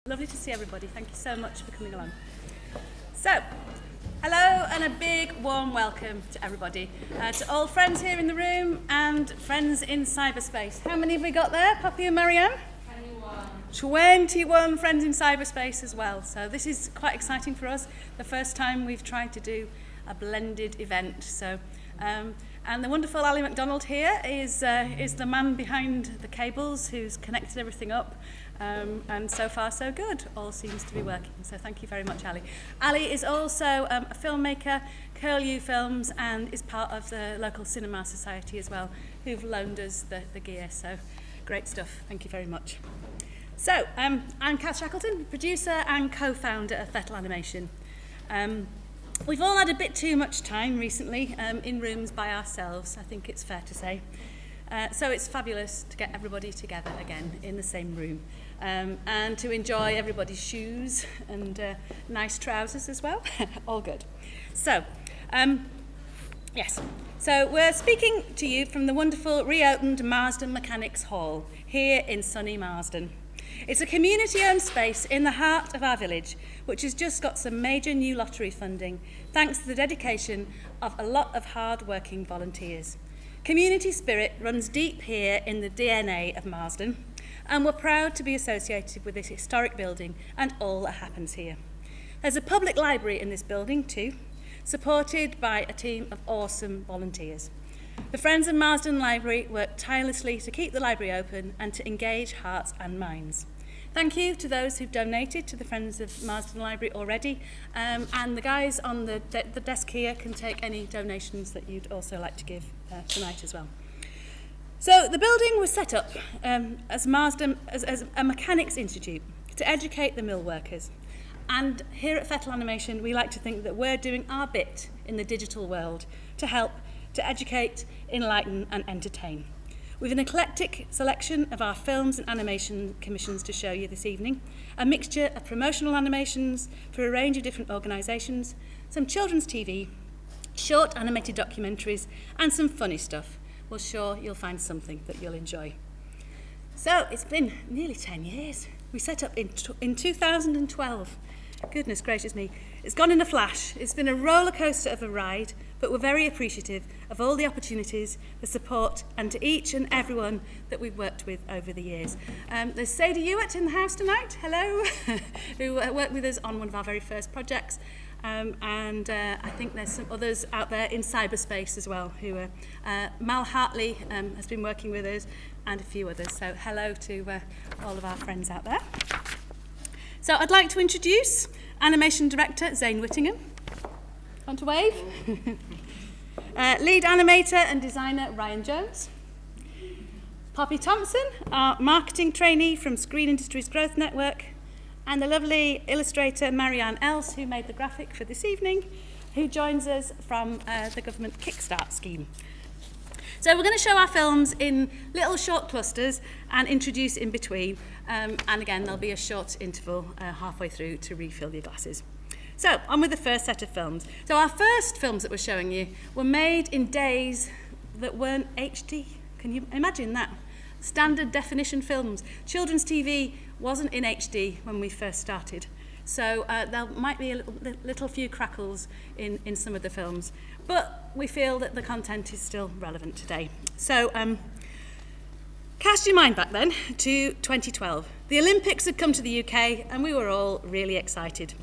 Lovely to see everybody. Thank you so much for coming along. So, hello and a big warm welcome to everybody. To all friends here in the room and friends in cyberspace. How many have we got there, Poppy and Marianne? 21 friends in cyberspace as well. So this is quite exciting for us. The first time we've tried to do a blended event. So, and the wonderful Ali MacDonald here is the man behind the cables who's connected everything up. And so far so good, all seems to be working, so thank you very much, Ali. Ali is also a filmmaker, Curl U Films, and is part of the local cinema society as well, who've loaned us the gear, so great stuff, thank you very much. So, I'm Kath Shackleton, producer and co-founder of Fettle Animation. We've all had a bit too much time recently in rooms by ourselves, I think it's fair to say. So it's fabulous to get everybody together again in the same room and to enjoy everybody's shoes and nice trousers as well. All good. So, yes. So we're speaking to you from the wonderful reopened Marsden Mechanics Hall here in sunny Marsden. It's a community-owned space in the heart of our village, which has just got some major new lottery funding, thanks to the dedication of a lot of hard-working volunteers. Community spirit runs deep here in the DNA of Marsden, and we're proud to be associated with this historic building and all that happens here. There's a public library in this building too, supported by a team of awesome volunteers. The Friends of Marsden Library work tirelessly to keep the library open and to engage hearts and minds. Thank you to those who've donated to the Friends of Marsden Library already, and the guys on the desk here can take any donations that you'd also like to give tonight as well. So the building was set up as a mechanics institute to educate the mill workers. And here at Fettle Animation, we like to think that we're doing our bit in the digital world to help to educate, enlighten and entertain. We've an eclectic selection of our films and animation commissions to show you this evening, a mixture of promotional animations for a range of different organisations, some children's TV, short animated documentaries and some funny stuff. We're sure you'll find something that you'll enjoy. So it's been nearly 10 years. We set up in 2012. Goodness gracious me. It's gone in a flash. It's been a roller coaster of a ride, but we're very appreciative of all the opportunities, the support, and to each and everyone that we've worked with over the years. There's Sadie Hewitt in the house tonight, hello, who worked with us on one of our very first projects. I think there's some others out there in cyberspace as well, who Mal Hartley has been working with us, and a few others. So hello to all of our friends out there. So I'd like to introduce animation director Zane Whittingham. Want to wave? Lead animator and designer Ryan Jones. Poppy Thompson, our marketing trainee from Screen Industries Growth Network. And the lovely illustrator Marianne Else, who made the graphic for this evening, who joins us from the government Kickstart scheme. So we're going to show our films in little short clusters and introduce in between. And again, there'll be a short interval halfway through to refill your glasses. So, on with the first set of films. So our first films that we're showing you were made in days that weren't HD. Can you imagine that? Standard definition films. Children's TV wasn't in HD when we first started. So there might be a little few crackles in some of the films. But we feel that the content is still relevant today. So cast your mind back then to 2012. The Olympics had come to the UK and we were all really excited.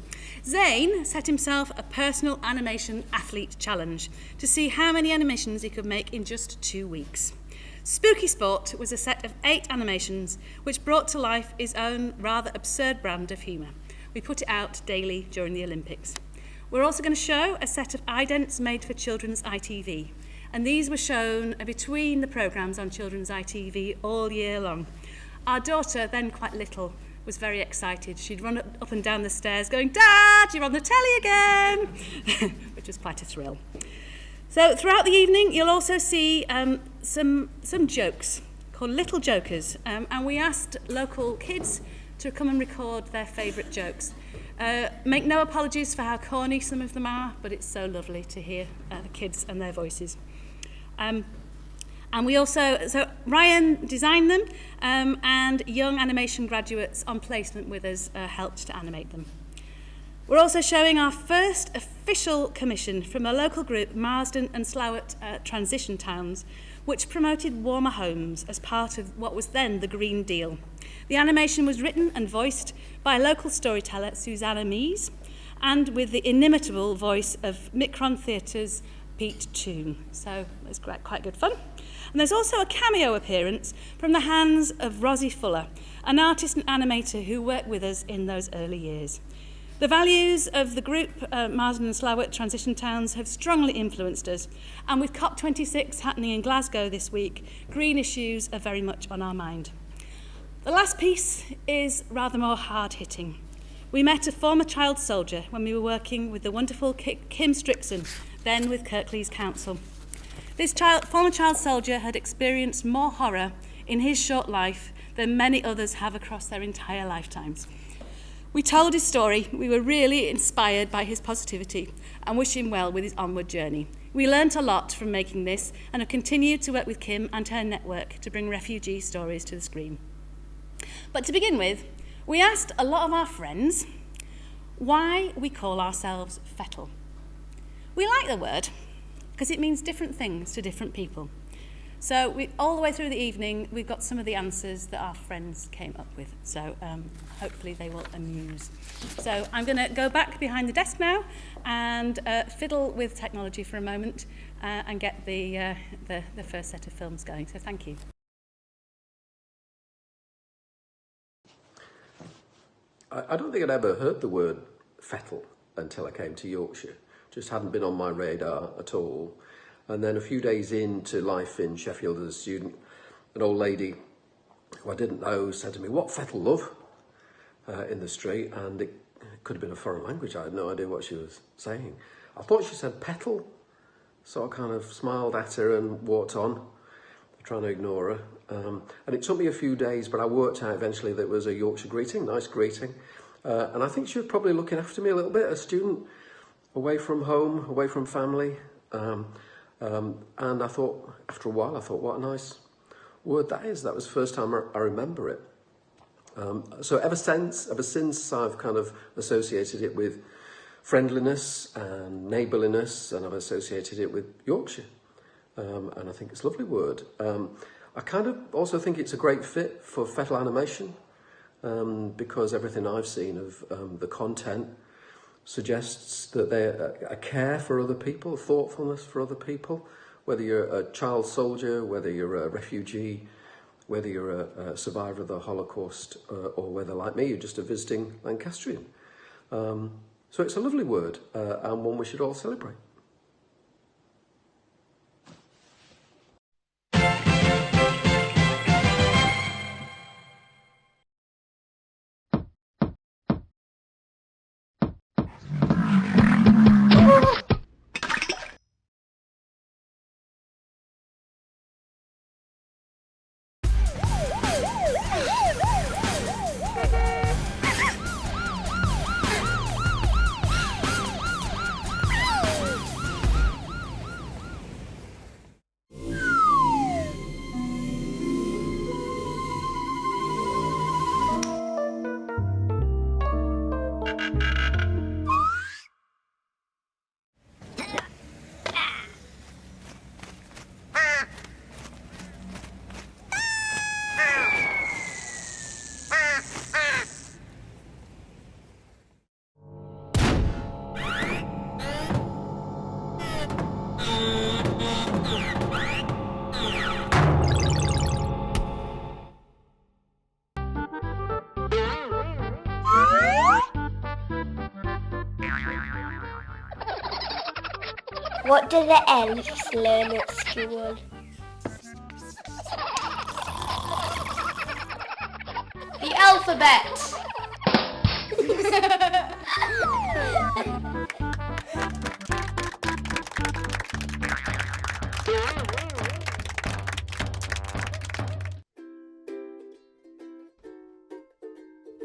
Zane set himself a personal animation athlete challenge to see how many animations he could make in just 2 weeks. Spooky Sport was a set of 8 animations which brought to life his own rather absurd brand of humour. We put it out daily during the Olympics. We're also going to show a set of idents made for children's ITV, and these were shown between the programmes on children's ITV all year long. Our daughter, then quite little, was very excited. She'd run up and down the stairs going, "Dad, you're on the telly again!" which was quite a thrill. So throughout the evening, you'll also see some jokes called Little Jokers, and we asked local kids to come and record their favourite jokes. Make no apologies for how corny some of them are, but it's so lovely to hear the kids and their voices. And we also, so Ryan designed them, and young animation graduates on placement with us helped to animate them. We're also showing our first official commission from a local group, Marsden and Slough Transition Towns, which promoted warmer homes as part of what was then the Green Deal. The animation was written and voiced by local storyteller Susanna Mees, and with the inimitable voice of Micron Theatre's Pete Toon. So it's quite good fun. And there's also a cameo appearance from the hands of Rosie Fuller, an artist and animator who worked with us in those early years. The values of the group, Marsden and Slough Transition Towns, have strongly influenced us, and with COP26 happening in Glasgow this week, green issues are very much on our mind. The last piece is rather more hard-hitting. We met a former child soldier when we were working with the wonderful Kim Strickson, then with Kirklees Council. This former child soldier had experienced more horror in his short life than many others have across their entire lifetimes. We told his story, we were really inspired by his positivity and wish him well with his onward journey. We learnt a lot from making this and have continued to work with Kim and her network to bring refugee stories to the screen. But to begin with, we asked a lot of our friends why we call ourselves Fettle. We like the word because it means different things to different people. So all the way through the evening, we've got some of the answers that our friends came up with. So hopefully they will amuse. So I'm going to go back behind the desk now and fiddle with technology for a moment and get the first set of films going. So thank you. I don't think I'd ever heard the word Fettle until I came to Yorkshire. Just hadn't been on my radar at all. And then a few days into life in Sheffield as a student, an old lady who I didn't know said to me, "What Fettle, love?" In the street, and it could have been a foreign language. I had no idea what she was saying. I thought she said petal, so I kind of smiled at her and walked on, trying to ignore her. And it took me a few days, but I worked out eventually that it was a Yorkshire greeting, nice greeting. And I think she was probably looking after me a little bit, a student, away from home, away from family. And I thought, after a while, what a nice word that is. That was the first time I remember it. So ever since, I've kind of associated it with friendliness and neighbourliness, and I've associated it with Yorkshire. And I think it's a lovely word. I kind of also think it's a great fit for Fettle Animation, because everything I've seen of the content suggests that they a care for other people, thoughtfulness for other people, whether you're a child soldier, whether you're a refugee, whether you're a survivor of the Holocaust, or whether, like me, you're just a visiting Lancastrian. So it's a lovely word, and one we should all celebrate. What do the elves learn at school? The alphabet.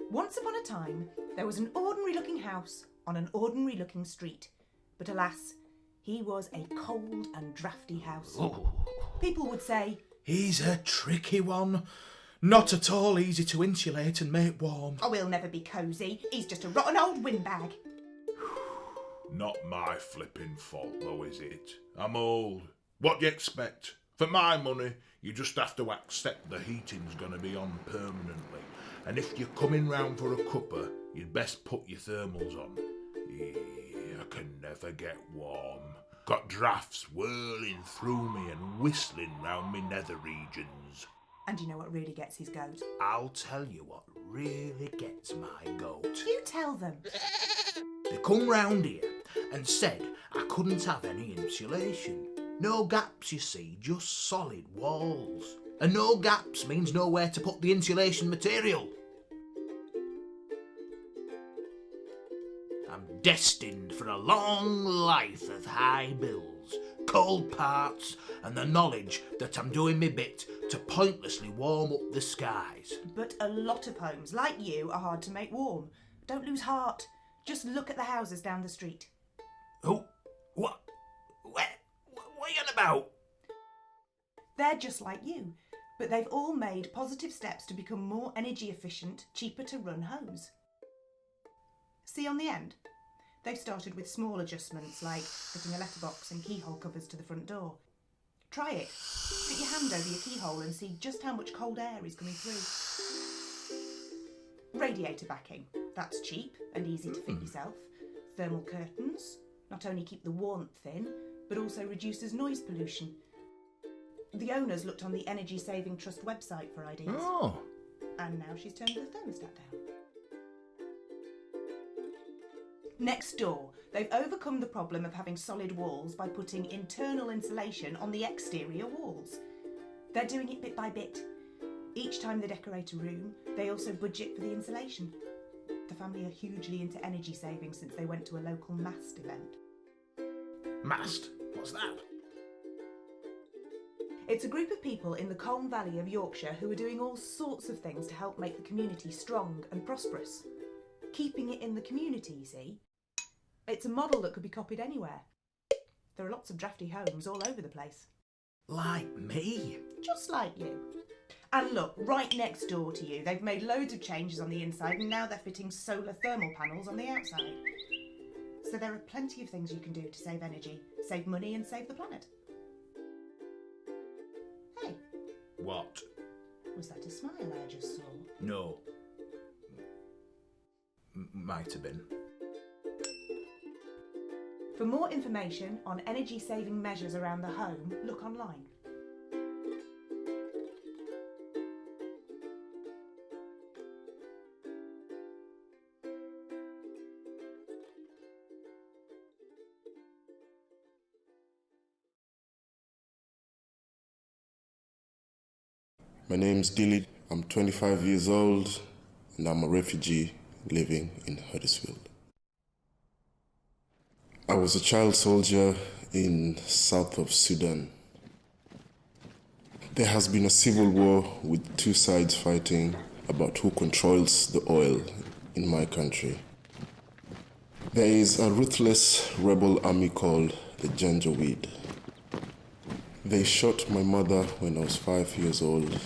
Once upon a time, there was an ordinary-looking house on an ordinary-looking street. But alas, he was a cold and draughty house. People would say, "He's a tricky one. Not at all easy to insulate and make warm." "Oh, he'll never be cosy. He's just a rotten old windbag." Not my flipping fault though, is it? I'm old. What do you expect? For my money, you just have to accept the heating's going to be on permanently. And if you're coming round for a cuppa, you'd best put your thermals on. I can never get warm. Got drafts whirling through me and whistling round me nether regions. And you know what really gets his goat? I'll tell you what really gets my goat. You tell them. They come round here and said I couldn't have any insulation. No gaps, you see, just solid walls. And no gaps means nowhere to put the insulation material. I'm destined for a long life of high bills, cold parts, and the knowledge that I'm doing my bit to pointlessly warm up the skies. But a lot of homes, like you, are hard to make warm. Don't lose heart. Just look at the houses down the street. Who? What? Where? What are you on about? They're just like you, but they've all made positive steps to become more energy efficient, cheaper to run homes. See on the end? They've started with small adjustments like fitting a letterbox and keyhole covers to the front door. Try it. Put your hand over your keyhole and see just how much cold air is coming through. Radiator backing. That's cheap and easy to fit yourself. Thermal curtains. Not only keep the warmth in, but also reduces noise pollution. The owners looked on the Energy Saving Trust website for ideas. Oh. And now she's turned the thermostat down. Next door, they've overcome the problem of having solid walls by putting internal insulation on the exterior walls. They're doing it bit by bit. Each time they decorate a room, they also budget for the insulation. The family are hugely into energy saving since they went to a local MAST event. MAST? What's that? It's a group of people in the Colne Valley of Yorkshire who are doing all sorts of things to help make the community strong and prosperous. Keeping it in the community, you see. It's a model that could be copied anywhere. There are lots of drafty homes all over the place. Like me? Just like you. And look, right next door to you, they've made loads of changes on the inside and now they're fitting solar thermal panels on the outside. So there are plenty of things you can do to save energy, save money and save the planet. Hey. What? Was that a smile I just saw? No. Might have been. For more information on energy saving measures around the home, look online. My name's Dilly. I'm 25 years old and I'm a refugee living in Huddersfield. I was a child soldier in south of Sudan. There has been a civil war with two sides fighting about who controls the oil in my country. There is a ruthless rebel army called the Janjaweed. They shot my mother when I was 5 years old,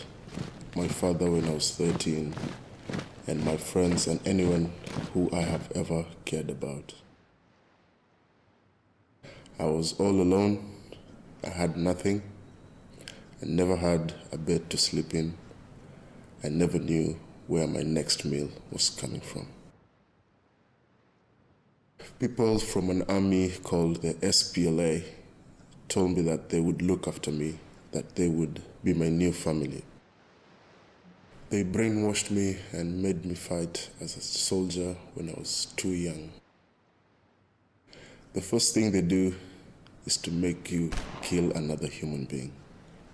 my father when I was 13, and my friends and anyone who I have ever cared about. I was all alone. I had nothing. I never had a bed to sleep in. I never knew where my next meal was coming from. People from an army called the SPLA told me that they would look after me, that they would be my new family. They brainwashed me and made me fight as a soldier when I was too young. The first thing they do is to make you kill another human being.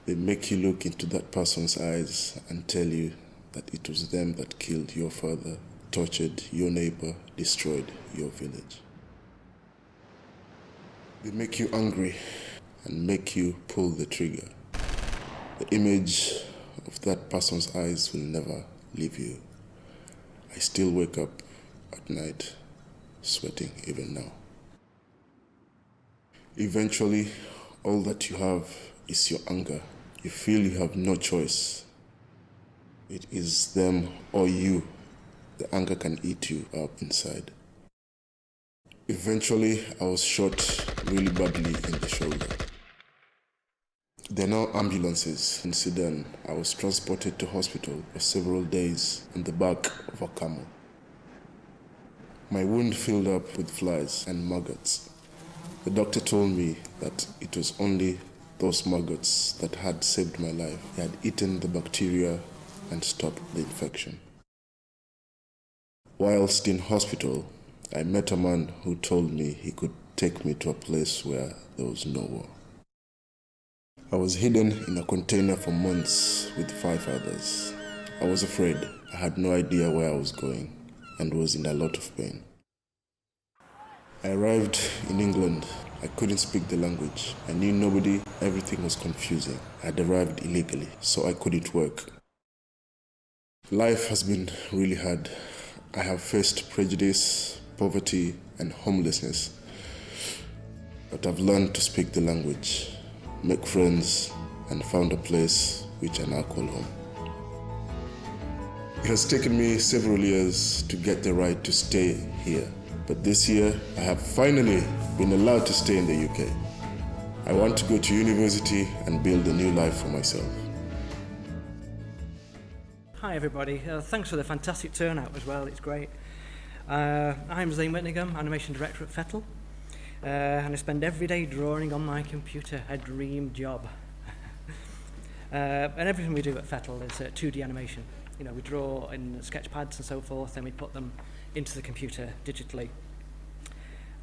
They make you look into that person's eyes and tell you that it was them that killed your father, tortured your neighbor, destroyed your village. They make you angry and make you pull the trigger. The image of that person's eyes will never leave you. I still wake up at night sweating even now. Eventually, all that you have is your anger. You feel you have no choice. It is them or you. The anger can eat you up inside. Eventually, I was shot really badly in the shoulder. There are no ambulances in Sudan. I was transported to hospital for several days on the back of a camel. My wound filled up with flies and maggots. The doctor told me that it was only those maggots that had saved my life. They had eaten the bacteria and stopped the infection. Whilst in hospital, I met a man who told me he could take me to a place where there was no war. I was hidden in a container for months with 5 others. I was afraid. I had no idea where I was going and was in a lot of pain. I arrived in England. I couldn't speak the language. I knew nobody. Everything was confusing. I had arrived illegally, so I couldn't work. Life has been really hard. I have faced prejudice, poverty, and homelessness. But I've learned to speak the language, make friends, and found a place which I now call home. It has taken me several years to get the right to stay here. But this year, I have finally been allowed to stay in the UK. I want to go to university and build a new life for myself. Hi everybody, thanks for the fantastic turnout as well, it's great. I'm Zane Whittingham, Animation Director at Fettle, and I spend every day drawing on my computer, a dream job. And everything we do at Fettle is 2D animation. You know, we draw in sketch pads and so forth, and we put them into the computer digitally.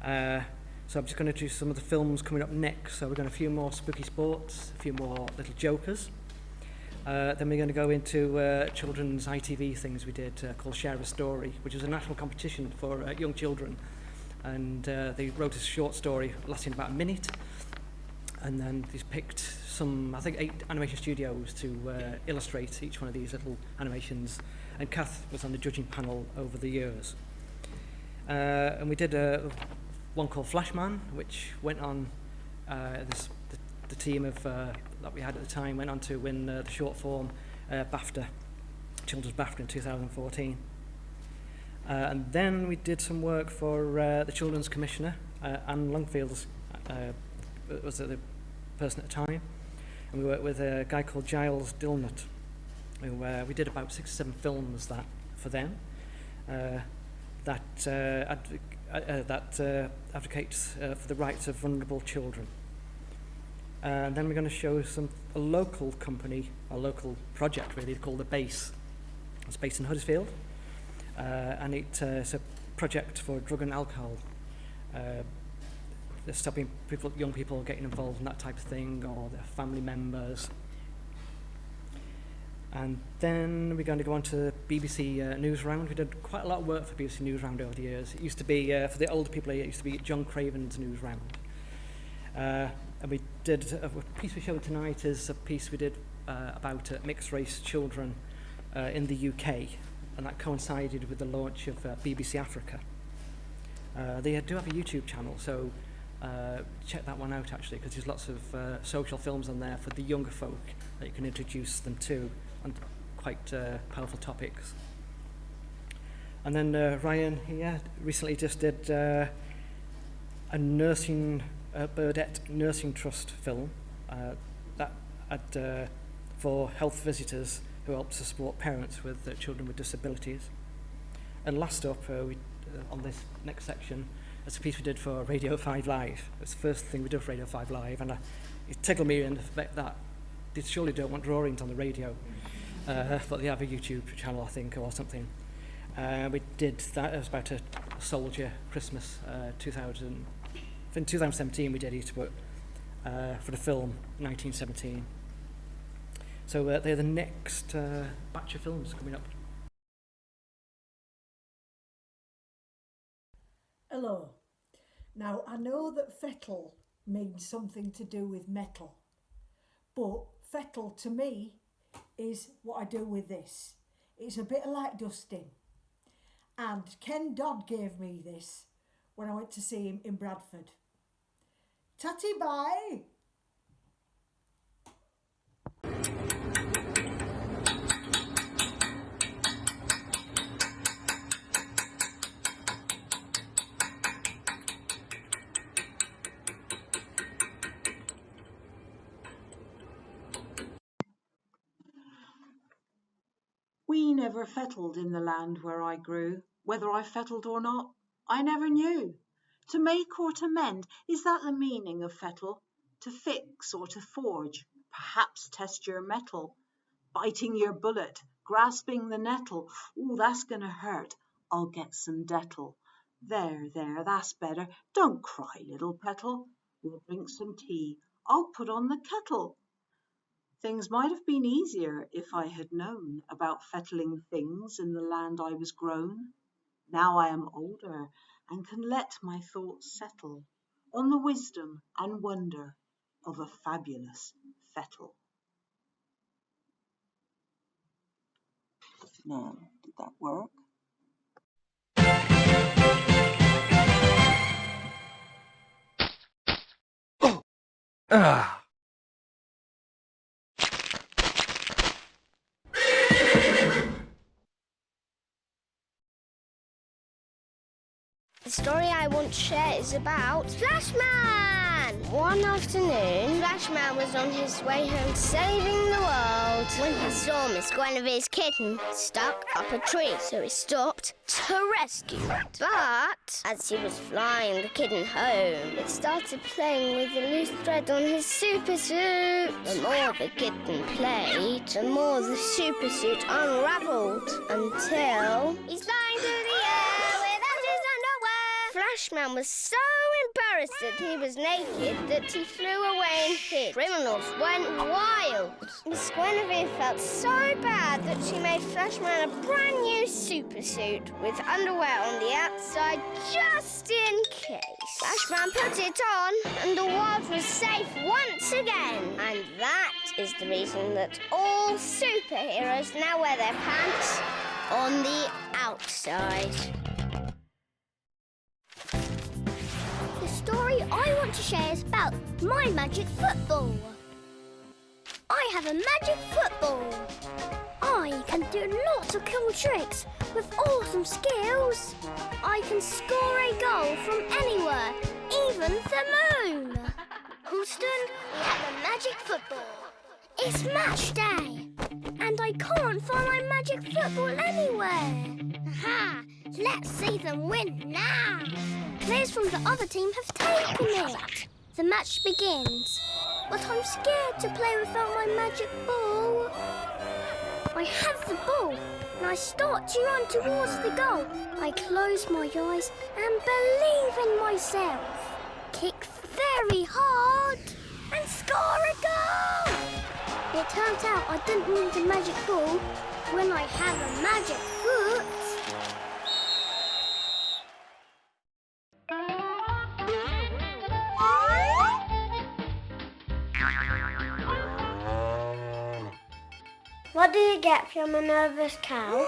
So I'm just going to do some of the films coming up next. So we're going to a few more spooky sports, a few more little jokers. Then we're going to go into children's ITV things we did called Share a Story, which is a national competition for young children. And they wrote a short story lasting about a minute. And then they picked some, I think 8 animation studios to illustrate each one of these little animations. And Kath was on the judging panel over the years. And we did one called Flashman, which went on, the team of that we had at the time went on to win the short form BAFTA, Children's BAFTA in 2014. And then we did some work for the Children's Commissioner, Anne Longfield was the person at the time. And we worked with a guy called Giles Dilnut, who we did about 6 or 7 films for them that advocates for the rights of vulnerable children. And then we're going to show a local company, a local project really, called The Base. It's based in Huddersfield, and it's a project for drug and alcohol. They're stopping young people getting involved in that type of thing, or their family members. And then we're going to go on to BBC News Round. We did quite a lot of work for BBC News Round over the years. It used to be, for the older people here, it used to be John Craven's News Round. And we did, a piece we showed tonight is a piece we did about mixed race children in the UK, and that coincided with the launch of BBC Africa. They do have a YouTube channel, so check that one out actually, because there's lots of social films on there for the younger folk that you can introduce them to on quite powerful topics. And then Ryan here recently just did a nursing Burdett Nursing Trust film that for health visitors who helps to support parents with children with disabilities. And last up, on this next section, it's a piece we did for Radio 5 Live. It's the first thing we did for Radio 5 Live, and it tickled me in the fact that they surely don't want drawings on the radio, but they have a YouTube channel, I think, or something. We did that. It was about a soldier Christmas 2000. In 2017 we did it for the film 1917. So they're the next batch of films coming up. Hello. Now I know that fettle means something to do with metal, but fettle to me is what I do with this. It's a bit like dusting. And Ken Dodd gave me this when I went to see him in Bradford. Tatty bye! never fettled in the land where I grew. Whether I fettled or not, I never knew. To make or to mend, is that the meaning of fettle? To fix or to forge, perhaps test your metal. Biting your bullet, grasping the nettle. Ooh, that's gonna hurt. I'll get some Dettol. There, that's better. Don't cry, little petal. We'll drink some tea. I'll put on the kettle. Things might have been easier if I had known about fettling things in the land I was grown. Now I am older and can let my thoughts settle on the wisdom and wonder of a fabulous fettle. Now, did that work? The story I want to share is about Flashman! One afternoon, Flashman was on his way home saving the world when he saw Miss Guinevere's kitten stuck up a tree, so he stopped to rescue it. But as he was flying the kitten home, it started playing with the loose thread on his super suit. The more the kitten played, the more the super suit unravelled until he's flying through the air without his underwear. Flashman was so embarrassed that he was naked that he flew away and hid. Criminals went wild. Miss Guinevere felt so bad that she made Flashman a brand new super suit with underwear on the outside just in case. Flashman put it on and the world was safe once again. And that is the reason that all superheroes now wear their pants on the outside. The story I want to share is about my magic football. I have a magic football. I can do lots of cool tricks with awesome skills. I can score a goal from anywhere, even the moon. Houston, we have a magic football. It's match day, and I can't find my magic football anywhere. Aha! Let's see them win now. Players from the other team have taken it. The match begins, but I'm scared to play without my magic ball. I have the ball, and I start to run towards the goal. I close my eyes and believe in myself. Kick very hard and score a goal. It turns out I didn't need a magic ball when I have a magic foot. What do you get from a nervous cow?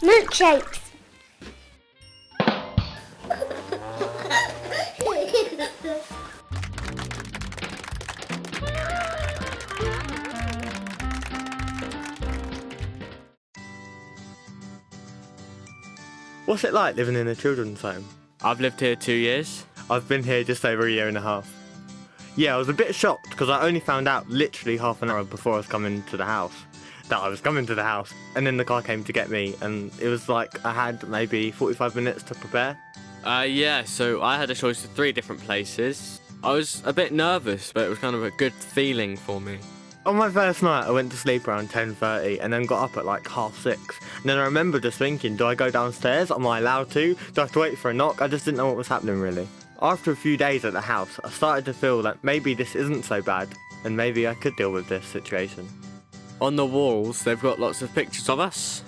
Milkshakes. What's it like living in a children's home? I've lived here 2 years. I've been here just over a year and a half. Yeah, I was a bit shocked because I only found out literally half an hour before I was coming to the house that I was coming to the house. And then the car came to get me and it was like I had maybe 45 minutes to prepare. Yeah, so I had a choice of 3 different places. I was a bit nervous, but it was kind of a good feeling for me. On my first night, I went to sleep around 10:30 and then got up at like 6:30. And then I remember just thinking, do I go downstairs? Am I allowed to? Do I have to wait for a knock? I just didn't know what was happening really. After a few days at the house, I started to feel that maybe this isn't so bad and maybe I could deal with this situation. On the walls, they've got lots of pictures of us.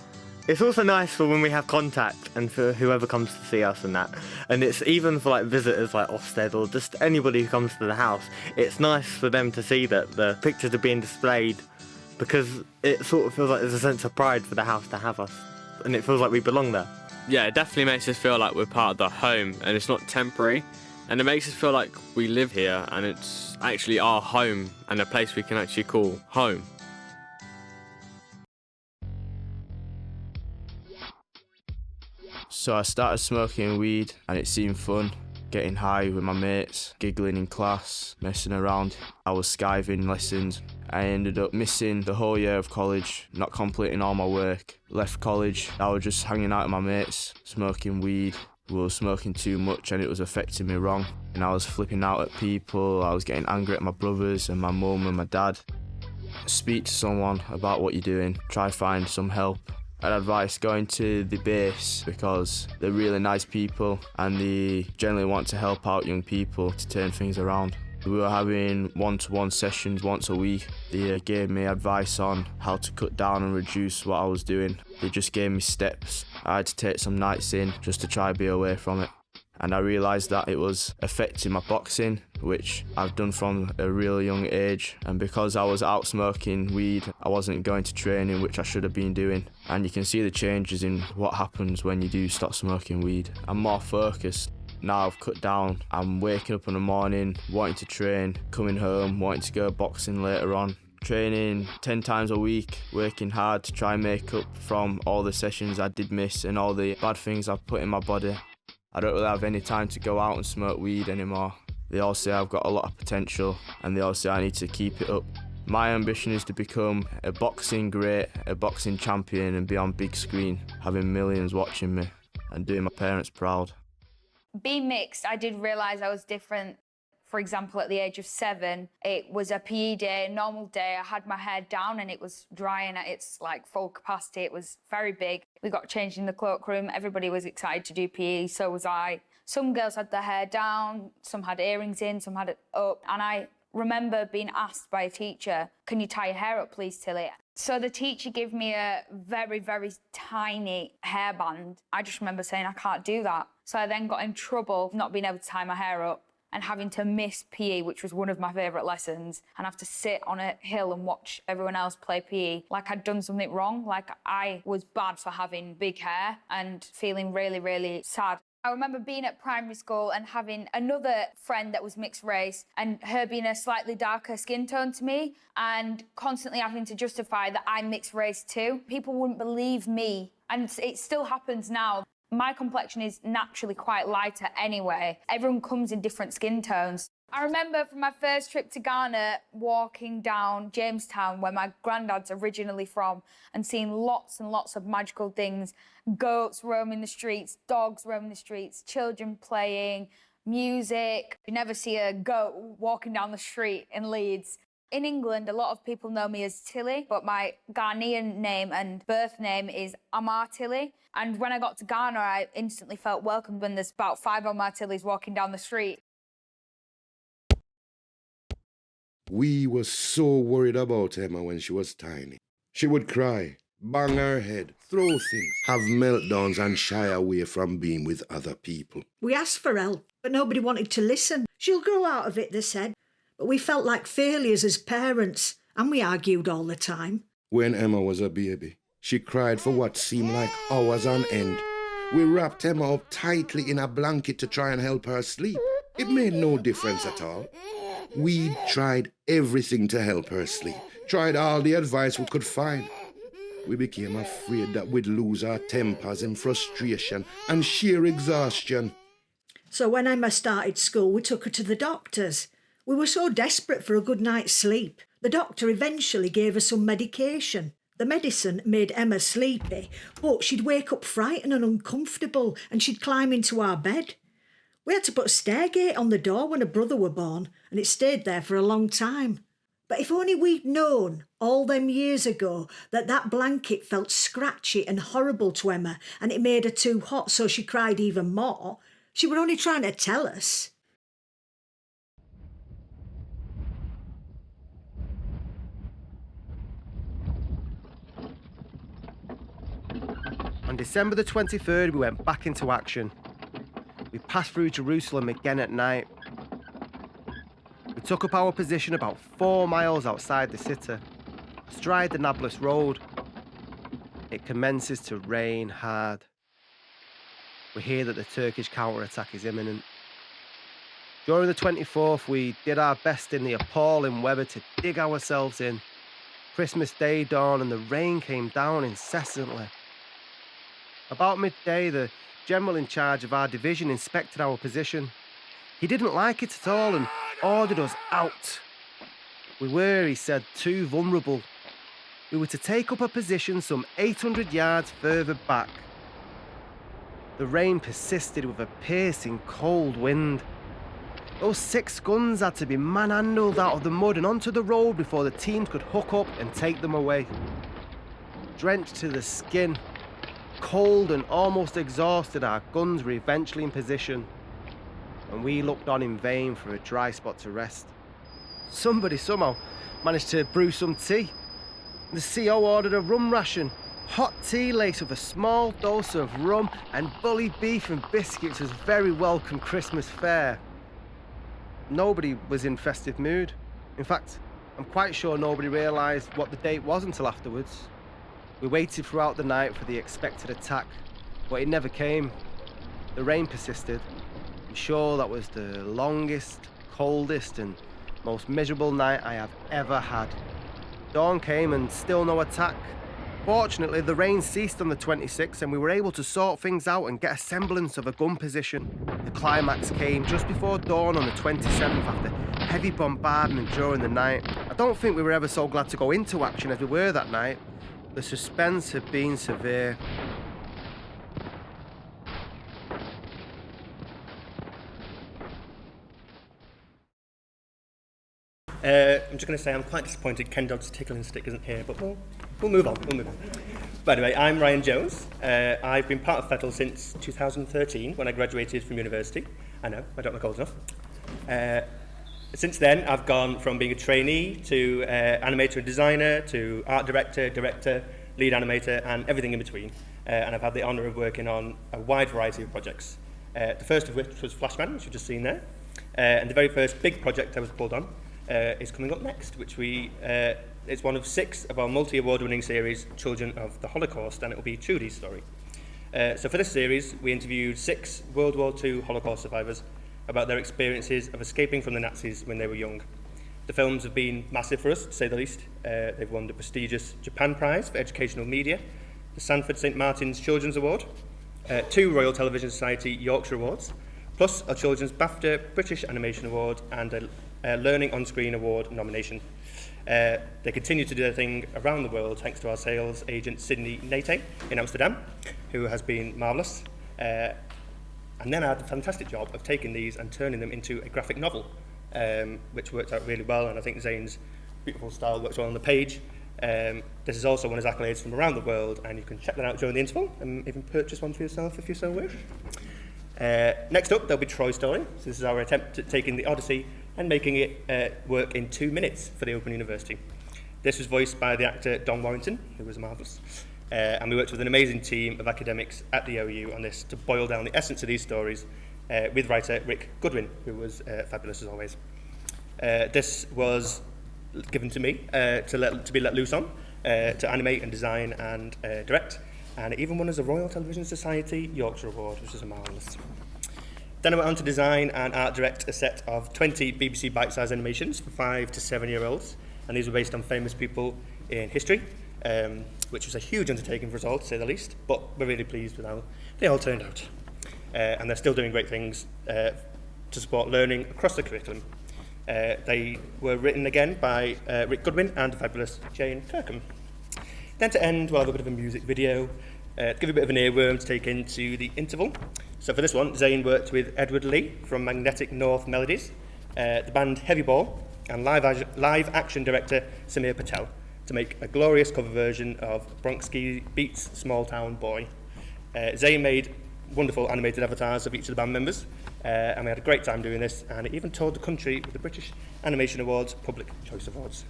It's also nice for when we have contact and for whoever comes to see us and that. And it's even for like visitors like Ofsted or just anybody who comes to the house. It's nice for them to see that the pictures are being displayed because it sort of feels like there's a sense of pride for the house to have us. And it feels like we belong there. Yeah, it definitely makes us feel like we're part of the home and it's not temporary. And it makes us feel like we live here and it's actually our home and a place we can actually call home. So I started smoking weed and it seemed fun. getting high with my mates, giggling in class, messing around. I was skiving lessons. I ended up missing the whole year of college, not completing all my work. Left college, I was just hanging out with my mates, smoking weed. We were smoking too much and it was affecting me wrong. And I was flipping out at people, I was getting angry at my brothers and my mum and my dad. Speak to someone about what you're doing, try find some help. I'd advise going to the base because they're really nice people and they generally want to help out young people to turn things around. We were having one-to-one sessions once a week. They gave me advice on how to cut down and reduce what I was doing. They just gave me steps. I had to take some nights in just to try be away from it. And I realised that it was affecting my boxing, which I've done from a really young age. And because I was out smoking weed, I wasn't going to training, which I should have been doing. And you can see the changes in what happens when you do stop smoking weed. I'm more focused. Now I've cut down. I'm waking up in the morning, wanting to train, coming home, wanting to go boxing later on. Training 10 times a week, working hard to try and make up from all the sessions I did miss and all the bad things I've put in my body. I don't really have any time to go out and smoke weed anymore. They all say I've got a lot of potential and they all say I need to keep it up. My ambition is to become a boxing great, a boxing champion and be on big screen, having millions watching me and doing my parents proud. Being mixed, I did realise I was different. For example, at the age of 7, it was a PE day, a normal day. I had my hair down and it was drying at its full capacity. It was very big. We got changed in the cloakroom. Everybody was excited to do PE, so was I. Some girls had their hair down, some had earrings in, some had it up. And I remember being asked by a teacher, "Can you tie your hair up, please, Tilly?" So the teacher gave me a very, very tiny hairband. I just remember saying, "I can't do that." So I then got in trouble not being able to tie my hair up and having to miss PE, which was one of my favourite lessons, and have to sit on a hill and watch everyone else play PE like I'd done something wrong, like I was bad for having big hair and feeling really, really sad. I remember being at primary school and having another friend that was mixed race and her being a slightly darker skin tone to me and constantly having to justify that I'm mixed race too. People wouldn't believe me, and it still happens now. My complexion is naturally quite lighter anyway. Everyone comes in different skin tones. I remember from my first trip to Ghana walking down Jamestown, where my granddad's originally from, and seeing lots and lots of magical things. Goats roaming the streets, dogs roaming the streets, children playing, music. You never see a goat walking down the street in Leeds. In England, a lot of people know me as Tilly, but my Ghanaian name and birth name is Amar Tilly. And when I got to Ghana, I instantly felt welcomed when there's about 5 Amar Tillys walking down the street. We were so worried about Emma when she was tiny. She would cry, bang her head, throw things, have meltdowns and shy away from being with other people. We asked for help, but nobody wanted to listen. She'll grow out of it, they said. But we felt like failures as parents, and we argued all the time. When Emma was a baby, she cried for what seemed like hours on end. We wrapped Emma up tightly in a blanket to try and help her sleep. It made no difference at all. We tried everything to help her sleep, tried all the advice we could find. We became afraid that we'd lose our tempers in frustration and sheer exhaustion. So when Emma started school, we took her to the doctors. We were so desperate for a good night's sleep. The doctor eventually gave her some medication. The medicine made Emma sleepy, but she'd wake up frightened and uncomfortable, and she'd climb into our bed. We had to put a stair gate on the door when her brother were born, and it stayed there for a long time. But if only we'd known all them years ago that blanket felt scratchy and horrible to Emma, and it made her too hot, so she cried even more. She were only trying to tell us. On December the 23rd, we went back into action. We passed through Jerusalem again at night. We took up our position about 4 miles outside the city, astride the Nablus Road. It commences to rain hard. We hear that the Turkish counterattack is imminent. During the 24th, we did our best in the appalling weather to dig ourselves in. Christmas Day dawned and the rain came down incessantly. About midday, the general in charge of our division inspected our position. He didn't like it at all and ordered us out. We were, he said, too vulnerable. We were to take up a position some 800 yards further back. The rain persisted with a piercing cold wind. Those 6 guns had to be manhandled out of the mud and onto the road before the teams could hook up and take them away. Drenched to the skin, cold and almost exhausted, our guns were eventually in position, and we looked on in vain for a dry spot to rest. Somebody somehow managed to brew some tea. The CO ordered a rum ration. Hot tea laced with a small dose of rum and bully beef and biscuits was very welcome Christmas fare. Nobody was in festive mood. In fact, I'm quite sure nobody realised what the date was until afterwards. We waited throughout the night for the expected attack, but it never came. The rain persisted. I'm sure that was the longest, coldest and most miserable night I have ever had. Dawn came and still no attack. Fortunately, the rain ceased on the 26th and we were able to sort things out and get a semblance of a gun position. The climax came just before dawn on the 27th after heavy bombardment during the night. I don't think we were ever so glad to go into action as we were that night. The suspense had been severe. I'm just going to say I'm quite disappointed Ken Dodd's tickling stick isn't here, but we'll move on. But anyway, I'm Ryan Jones. I've been part of Fettle since 2013 when I graduated from university. I know, I don't look old enough. Since then, I've gone from being a trainee to animator and designer to art director, lead animator, and everything in between. And I've had the honour of working on a wide variety of projects. The first of which was Flashman, which you've just seen there. And the very first big project I was pulled on is coming up next, which it's one of 6 of our multi-award-winning series, Children of the Holocaust, and it will be Trudy's story. So for this series, we interviewed 6 World War II Holocaust survivors about their experiences of escaping from the Nazis when they were young. The films have been massive for us, to say the least. They've won the prestigious Japan Prize for Educational Media, the Sanford St Martin's Children's Award, 2 Royal Television Society Yorkshire Awards, plus a Children's BAFTA British Animation Award and a Learning on Screen Award nomination. They continue to do their thing around the world thanks to our sales agent Sydney Nate in Amsterdam, who has been marvellous. And then I had the fantastic job of taking these and turning them into a graphic novel, which worked out really well, and I think Zane's beautiful style works well on the page. This is also won his accolades from around the world, and you can check that out during the interval and even purchase one for yourself if you so wish. Next up, there'll be Troy's story. So this is our attempt at taking the Odyssey and making it work in 2 minutes for the Open University. This was voiced by the actor Don Warrington, who was marvellous. And we worked with an amazing team of academics at the OU on this to boil down the essence of these stories with writer Rick Goodwin, who was fabulous as always. This was given to me to be let loose on, to animate and design and direct, and it even won us a Royal Television Society Yorkshire Award, which is marvellous. Then I went on to design and art direct a set of 20 BBC bite-sized animations for 5 to 7-year-olds, and these were based on famous people in history, which was a huge undertaking for us all, to say the least, but we're really pleased with how they all turned out. And they're still doing great things to support learning across the curriculum. They were written again by Rick Goodwin and the fabulous Jane Kirkham. Then to end, we'll have a bit of a music video, to give a bit of an earworm to take into the interval. So for this one, Zane worked with Edward Lee from Magnetic North Melodies, the band Heavy Ball, and live action director Samir Patel to make a glorious cover version of Bronski Beats Small Town Boy. Zane made wonderful animated avatars of each of the band members, and we had a great time doing this, and it even toured the country with the British Animation Awards Public Choice Awards.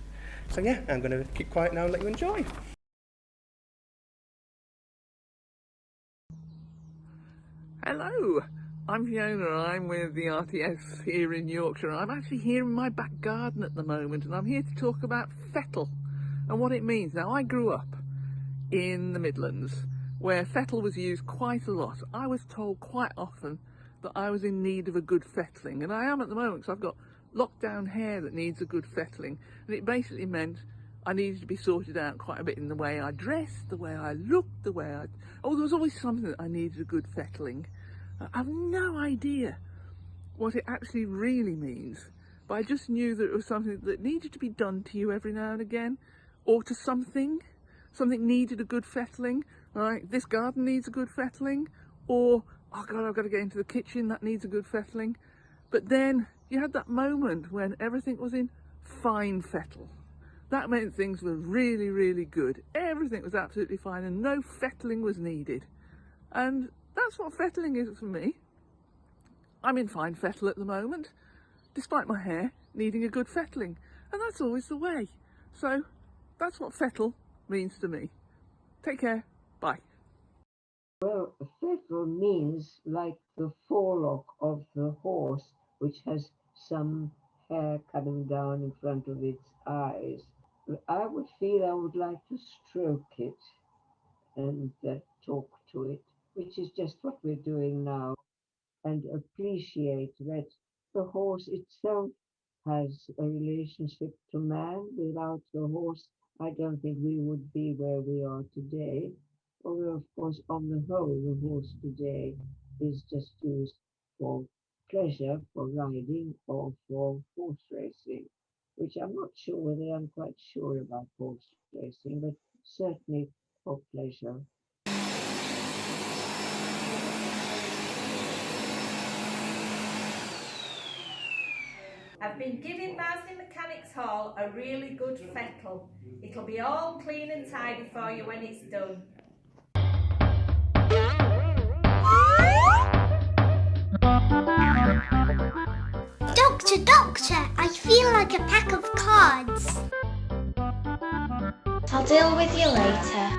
So yeah, I'm going to keep quiet now and let you enjoy. Hello, I'm Fiona. I'm with the RTS here in Yorkshire. I'm actually here in my back garden at the moment, and I'm here to talk about fettle and what it means. Now, I grew up in the Midlands where fettle was used quite a lot. I was told quite often that I was in need of a good fettling, and I am at the moment, because I've got lockdown hair that needs a good fettling, and it basically meant I needed to be sorted out quite a bit in the way I dressed, the way I looked, the way there was always something that I needed a good fettling. I've no idea what it actually really means, but I just knew that it was something that needed to be done to you every now and again, or to something. Something needed a good fettling, right? This garden needs a good fettling, or, oh God, I've got to get into the kitchen, that needs a good fettling. But then you had that moment when everything was in fine fettle. That meant things were really, really good. Everything was absolutely fine and no fettling was needed. And that's what fettling is for me. I'm in fine fettle at the moment, despite my hair needing a good fettling. And that's always the way. So that's what fettle means to me. Take care. Bye. Well, fettle means like the forelock of the horse, which has some hair coming down in front of its eyes. I would feel I would like to stroke it and talk to it, which is just what we're doing now, and appreciate that the horse itself has a relationship to man. Without the horse, I don't think we would be where we are today. Although, of course, on the whole, the horse today is just used for pleasure, for riding, or for horse racing, which I'm not sure whether I'm quite sure about horse racing, but certainly for pleasure. I've been giving Marsden Mechanics Hall a really good fettle. It'll be all clean and tidy for you when it's done. Doctor, I feel like a pack of cards. I'll deal with you later.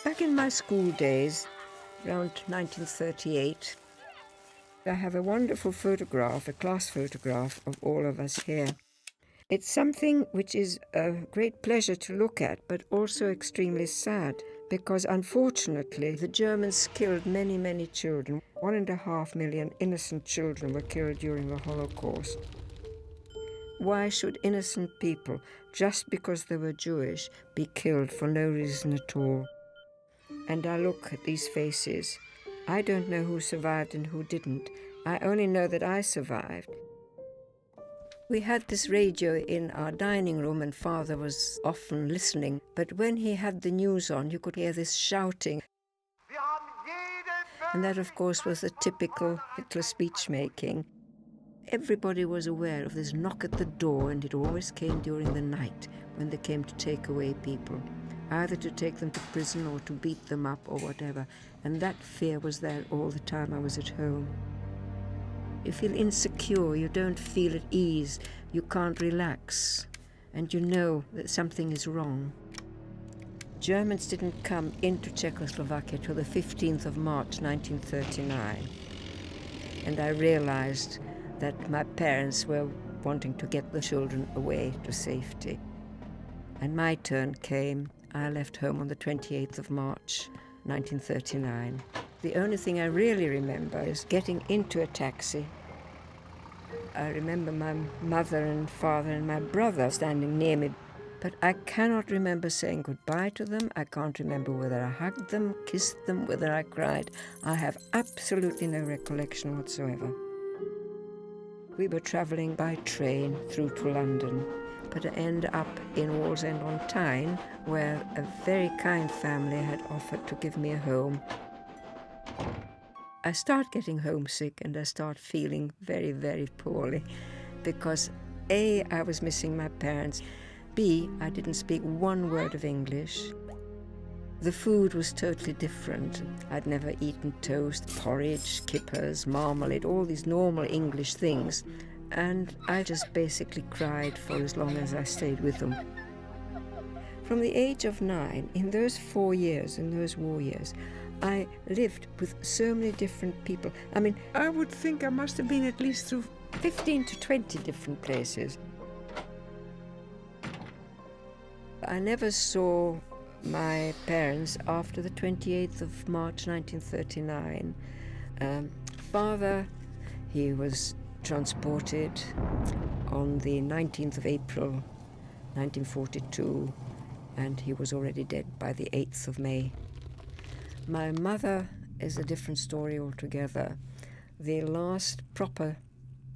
Back in my school days, around 1938, I have a wonderful photograph, a class photograph of all of us here. It's something which is a great pleasure to look at, but also extremely sad, because unfortunately the Germans killed many, many children. 1.5 million innocent children were killed during the Holocaust. Why should innocent people, just because they were Jewish, be killed for no reason at all? And I look at these faces. I don't know who survived and who didn't. I only know that I survived. We had this radio in our dining room and Father was often listening, but when he had the news on, you could hear this shouting. And that, of course, was the typical Hitler speech-making. Everybody was aware of this knock at the door, and it always came during the night when they came to take away people, either to take them to prison or to beat them up or whatever. And that fear was there all the time I was at home. You feel insecure, you don't feel at ease, you can't relax, and you know that something is wrong. Germans didn't come into Czechoslovakia till the 15th of March 1939. And I realized that my parents were wanting to get the children away to safety. And my turn came. I left home on the 28th of March 1939. The only thing I really remember is getting into a taxi. I remember my mother and father and my brother standing near me, but I cannot remember saying goodbye to them. I can't remember whether I hugged them, kissed them, whether I cried. I have absolutely no recollection whatsoever. We were travelling by train through to London, but I ended up in Wallsend-on-Tyne, where a very kind family had offered to give me a home. I start getting homesick and I start feeling very, very poorly because A, I was missing my parents, B, I didn't speak one word of English. The food was totally different. I'd never eaten toast, porridge, kippers, marmalade, all these normal English things. And I just basically cried for as long as I stayed with them. From the age of 9, in those 4 years, in those war years, I lived with so many different people. I mean, I would think I must have been at least through 15 to 20 different places. I never saw my parents after the 28th of March 1939. Father, he was transported on the 19th of April 1942, and he was already dead by the 8th of May. My mother is a different story altogether. The last proper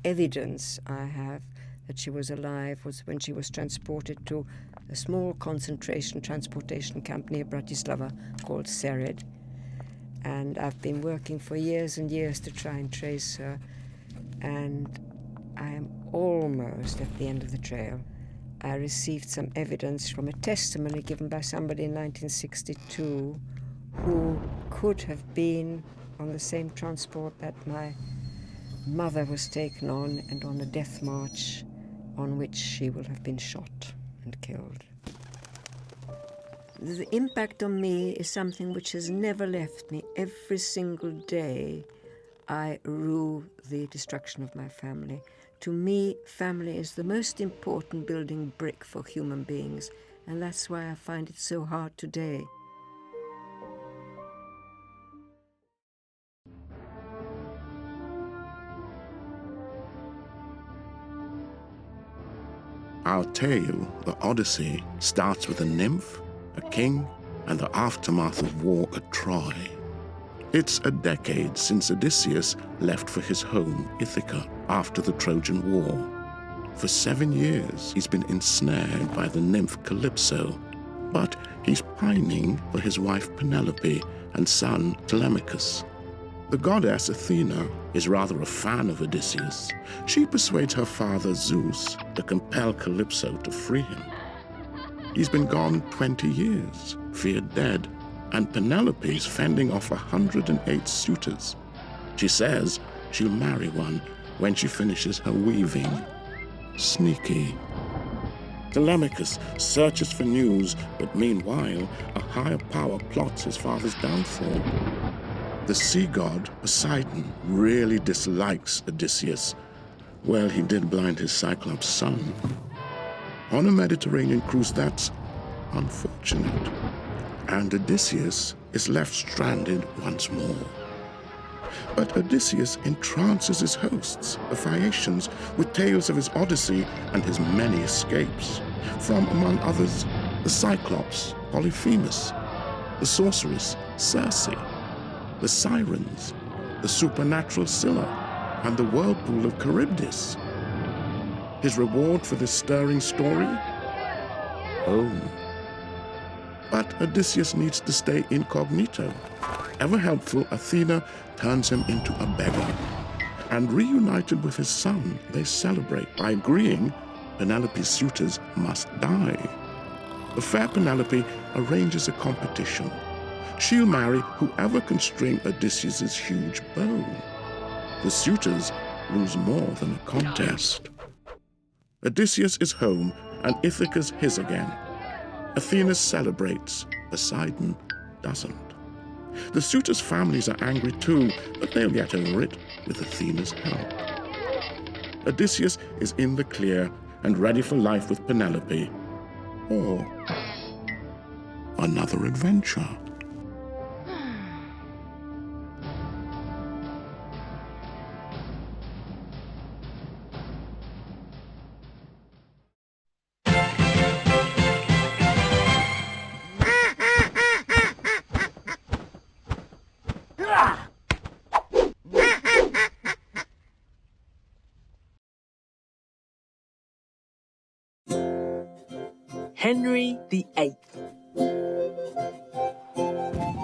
evidence I have that she was alive was when she was transported to a small concentration transportation camp near Bratislava called Sered. And I've been working for years and years to try and trace her, and I am almost at the end of the trail. I received some evidence from a testimony given by somebody in 1962 who could have been on the same transport that my mother was taken on, and on a death march on which she will have been shot and killed. The impact on me is something which has never left me. Every single day I rue the destruction of my family. To me, family is the most important building brick for human beings, and that's why I find it so hard today. Our tale, the Odyssey, starts with a nymph, a king, and the aftermath of war at Troy. It's a decade since Odysseus left for his home, Ithaca, after the Trojan War. For 7 years, he's been ensnared by the nymph Calypso, but he's pining for his wife Penelope and son Telemachus. The goddess Athena is rather a fan of Odysseus. She persuades her father Zeus to compel Calypso to free him. He's been gone 20 years, feared dead, and Penelope's fending off 108 suitors. She says she'll marry one when she finishes her weaving. Sneaky. Telemachus searches for news, but meanwhile, a higher power plots his father's downfall. The sea god, Poseidon, really dislikes Odysseus. Well, he did blind his Cyclops son. On a Mediterranean cruise, that's unfortunate. And Odysseus is left stranded once more. But Odysseus entrances his hosts, the Phaeacians, with tales of his Odyssey and his many escapes. From, among others, the Cyclops, Polyphemus, the sorceress, Circe, the Sirens, the supernatural Scylla, and the whirlpool of Charybdis. His reward for this stirring story? Home. But Odysseus needs to stay incognito. Ever helpful, Athena turns him into a beggar. And reunited with his son, they celebrate by agreeing Penelope's suitors must die. The fair Penelope arranges a competition. She'll marry whoever can string Odysseus' huge bow. The suitors lose more than a contest. Odysseus is home, and Ithaca's his again. Athena celebrates, Poseidon doesn't. The suitors' families are angry too, but they'll get over it with Athena's help. Odysseus is in the clear and ready for life with Penelope. Or another adventure. Henry VIII.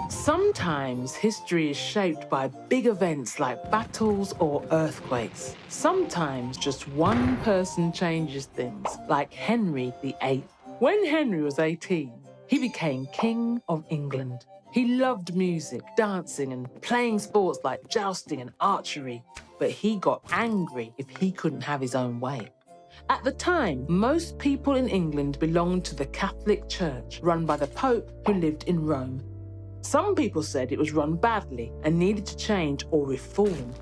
Sometimes history is shaped by big events like battles or earthquakes. Sometimes just one person changes things, like Henry VIII. When Henry was 18, he became King of England. He loved music, dancing, and playing sports like jousting and archery, but he got angry if he couldn't have his own way. At the time, most people in England belonged to the Catholic Church, run by the Pope who lived in Rome. Some people said it was run badly and needed to change or reform.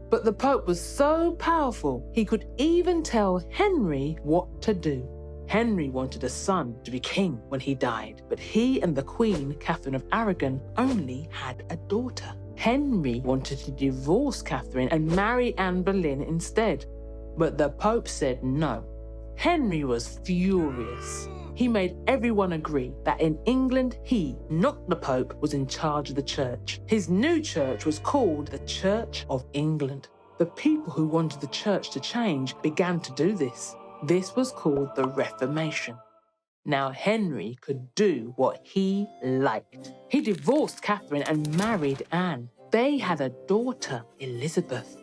But the Pope was so powerful, he could even tell Henry what to do. Henry wanted a son to be king when he died, but he and the Queen, Catherine of Aragon, only had a daughter. Henry wanted to divorce Catherine and marry Anne Boleyn instead, but the Pope said no. Henry was furious. He made everyone agree that in England he, not the Pope, was in charge of the church. His new church was called the Church of England. The people who wanted the church to change began to do this. This was called the Reformation. Now Henry could do what he liked. He divorced Catherine and married Anne. They had a daughter, Elizabeth.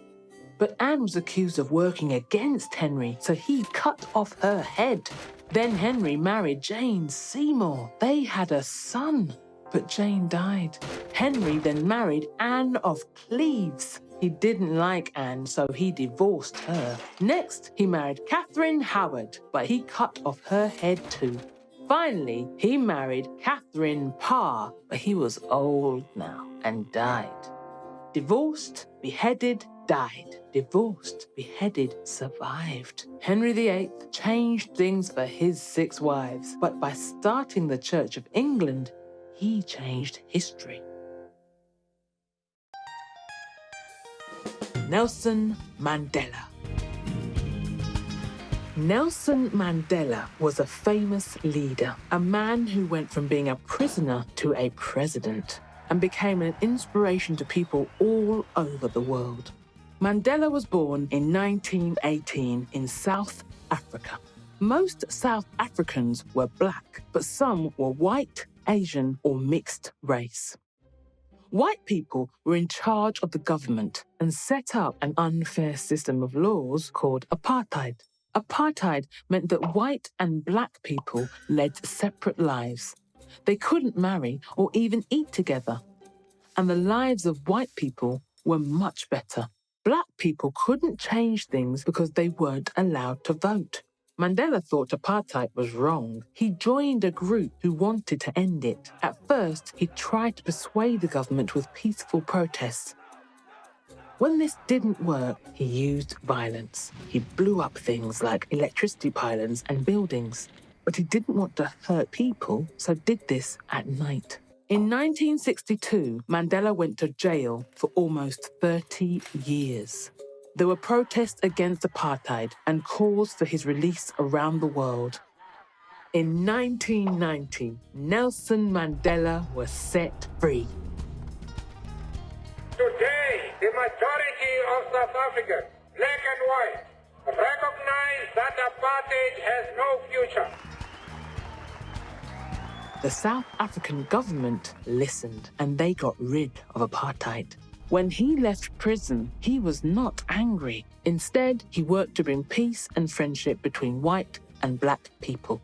But Anne was accused of working against Henry, so he cut off her head. Then Henry married Jane Seymour. They had a son, but Jane died. Henry then married Anne of Cleves. He didn't like Anne, so he divorced her. Next, he married Catherine Howard, but he cut off her head too. Finally, he married Catherine Parr, but he was old now and died. Divorced, beheaded, died. Divorced, beheaded, survived. Henry VIII changed things for his 6 wives, but by starting the Church of England, he changed history. Nelson Mandela. Nelson Mandela was a famous leader, a man who went from being a prisoner to a president and became an inspiration to people all over the world. Mandela was born in 1918 in South Africa. Most South Africans were black, but some were white, Asian, or mixed race. White people were in charge of the government and set up an unfair system of laws called apartheid. Apartheid meant that white and black people led separate lives. They couldn't marry or even eat together. And the lives of white people were much better. Black people couldn't change things because they weren't allowed to vote. Mandela thought apartheid was wrong. He joined a group who wanted to end it. At first, he tried to persuade the government with peaceful protests. When this didn't work, he used violence. He blew up things like electricity pylons and buildings. But he didn't want to hurt people, so did this at night. In 1962, Mandela went to jail for almost 30 years. There were protests against apartheid and calls for his release around the world. In 1990, Nelson Mandela was set free. Today, the majority of South Africans, black and white, recognize that apartheid has no future. The South African government listened and they got rid of apartheid. When he left prison, he was not angry. Instead, he worked to bring peace and friendship between white and black people.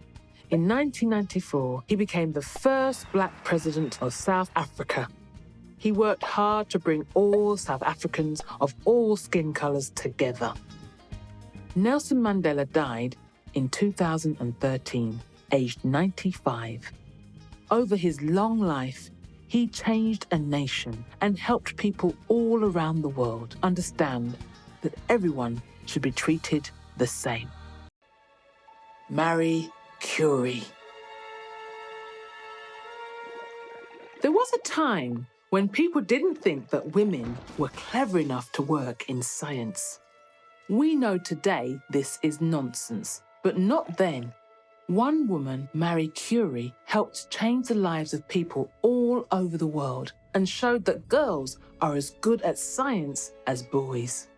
In 1994, he became the first black president of South Africa. He worked hard to bring all South Africans of all skin colours together. Nelson Mandela died in 2013, aged 95. Over his long life, he changed a nation and helped people all around the world understand that everyone should be treated the same. Marie Curie. There was a time when people didn't think that women were clever enough to work in science. We know today this is nonsense, but not then. One woman, Marie Curie, helped change the lives of people all over the world and showed that girls are as good at science as boys.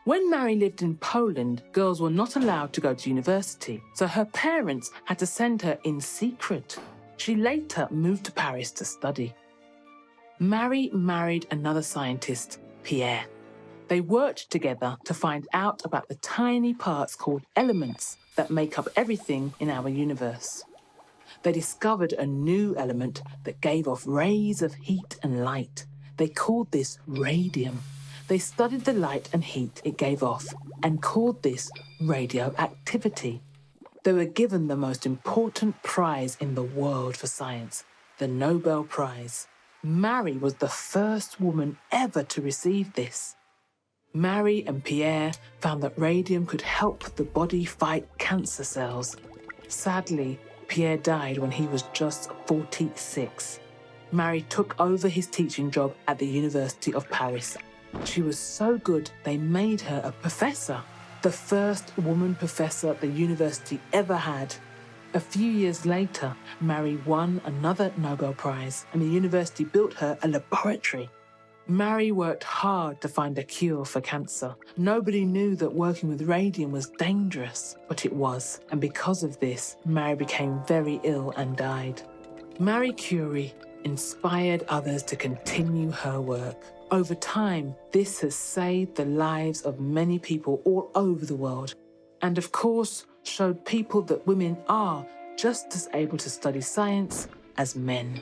When Marie lived in Poland, girls were not allowed to go to university, so her parents had to send her in secret. She later moved to Paris to study. Marie married another scientist, Pierre. They worked together to find out about the tiny parts called elements that make up everything in our universe. They discovered a new element that gave off rays of heat and light. They called this radium. They studied the light and heat it gave off and called this radioactivity. They were given the most important prize in the world for science, the Nobel Prize. Marie was the first woman ever to receive this. Marie and Pierre found that radium could help the body fight cancer cells. Sadly, Pierre died when he was just 46. Marie took over his teaching job at the University of Paris. She was so good they made her a professor, the first woman professor the university ever had. A few years later, Marie won another Nobel Prize and the university built her a laboratory. Marie worked hard to find a cure for cancer. Nobody knew that working with radium was dangerous, but it was. And because of this, Marie became very ill and died. Marie Curie inspired others to continue her work. Over time, this has saved the lives of many people all over the world. And of course, showed people that women are just as able to study science as men.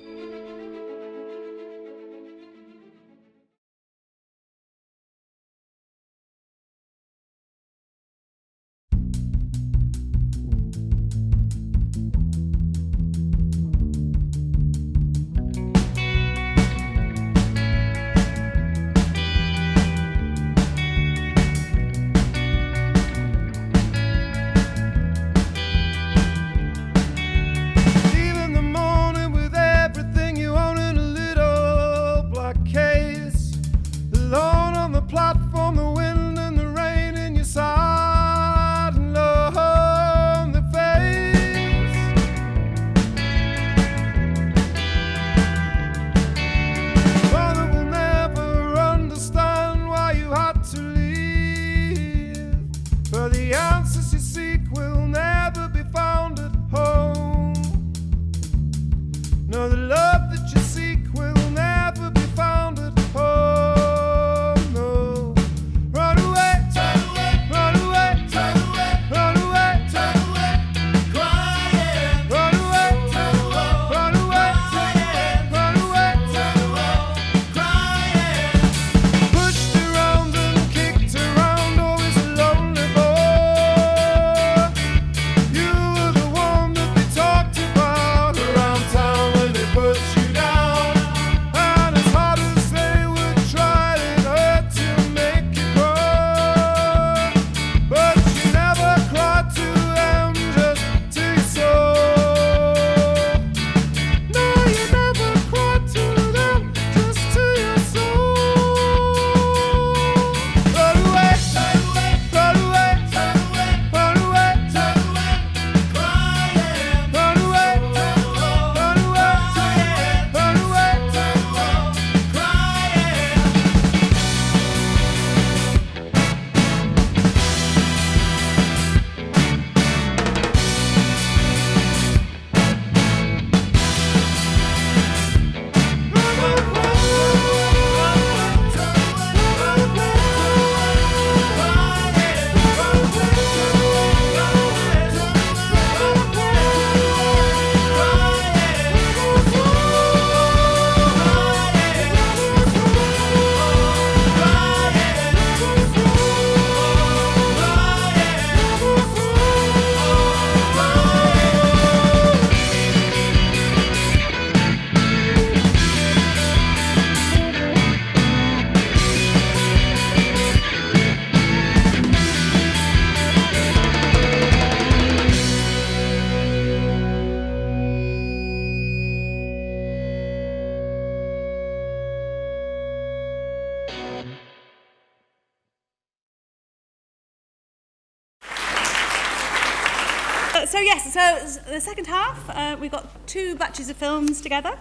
So the second half, we've got two batches of films together.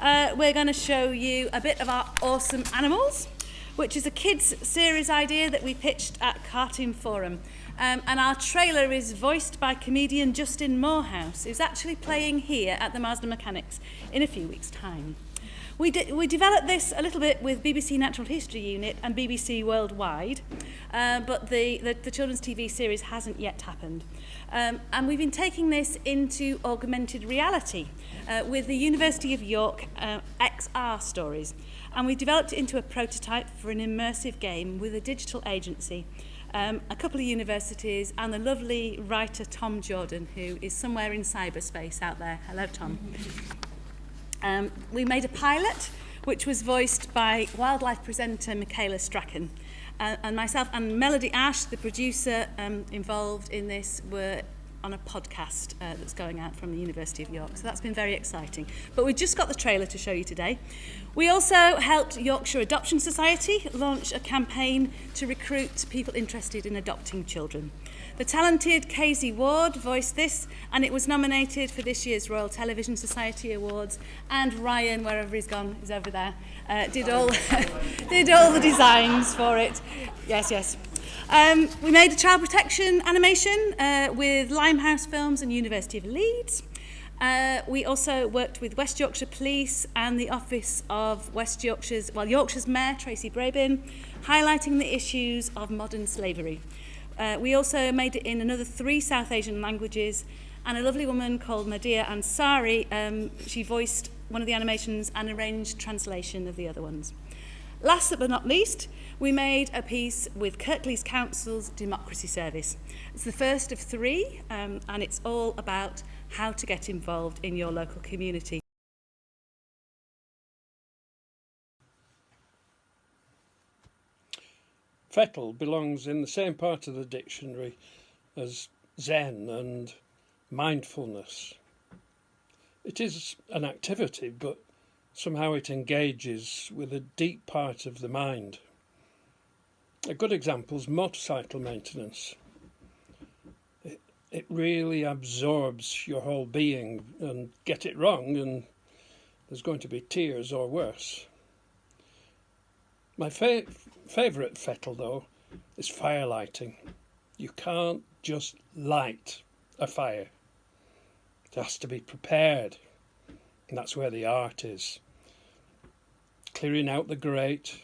We're going to show you a bit of our awesome animals, which is a kids series idea that we pitched at Cartoon Forum. And our trailer is voiced by comedian Justin Morehouse, who's actually playing here at the Marsden Mechanics in a few weeks' time. We developed this a little bit with BBC Natural History Unit and BBC Worldwide, but the children's TV series hasn't yet happened. And we've been taking this into augmented reality with the University of York XR stories. And we developed it into a prototype for an immersive game with a digital agency, a couple of universities, and the lovely writer Tom Jordan, who is somewhere in cyberspace out there. Hello, Tom. We made a pilot, which was voiced by wildlife presenter Michaela Strachan. And myself and Melody Ash, the producer involved in this, were on a podcast that's going out from the University of York. So that's been very exciting. But we just got the trailer to show you today. We also helped Yorkshire Adoption Society launch a campaign to recruit people interested in adopting children. The talented Casey Ward voiced this, and it was nominated for this year's Royal Television Society Awards. And Ryan, wherever he's gone, is over there, did all the designs for it. Yes. We made a child protection animation with Limehouse Films and University of Leeds. We also worked with West Yorkshire Police and the office of Yorkshire's Mayor, Tracy Brabin, highlighting the issues of modern slavery. We also made it in another 3 South Asian languages, and a lovely woman called Nadia Ansari, she voiced one of the animations and arranged translation of the other ones. Last but not least, we made a piece with Kirklees Council's Democracy Service. It's the first of 3, and it's all about how to get involved in your local community. Fettle belongs in the same part of the dictionary as Zen and mindfulness. It is an activity, but somehow it engages with a deep part of the mind. A good example is motorcycle maintenance. It really absorbs your whole being, and get it wrong and there's going to be tears or worse. My favourite fettle, though, is fire lighting. You can't just light a fire. It has to be prepared, and that's where the art is. Clearing out the grate,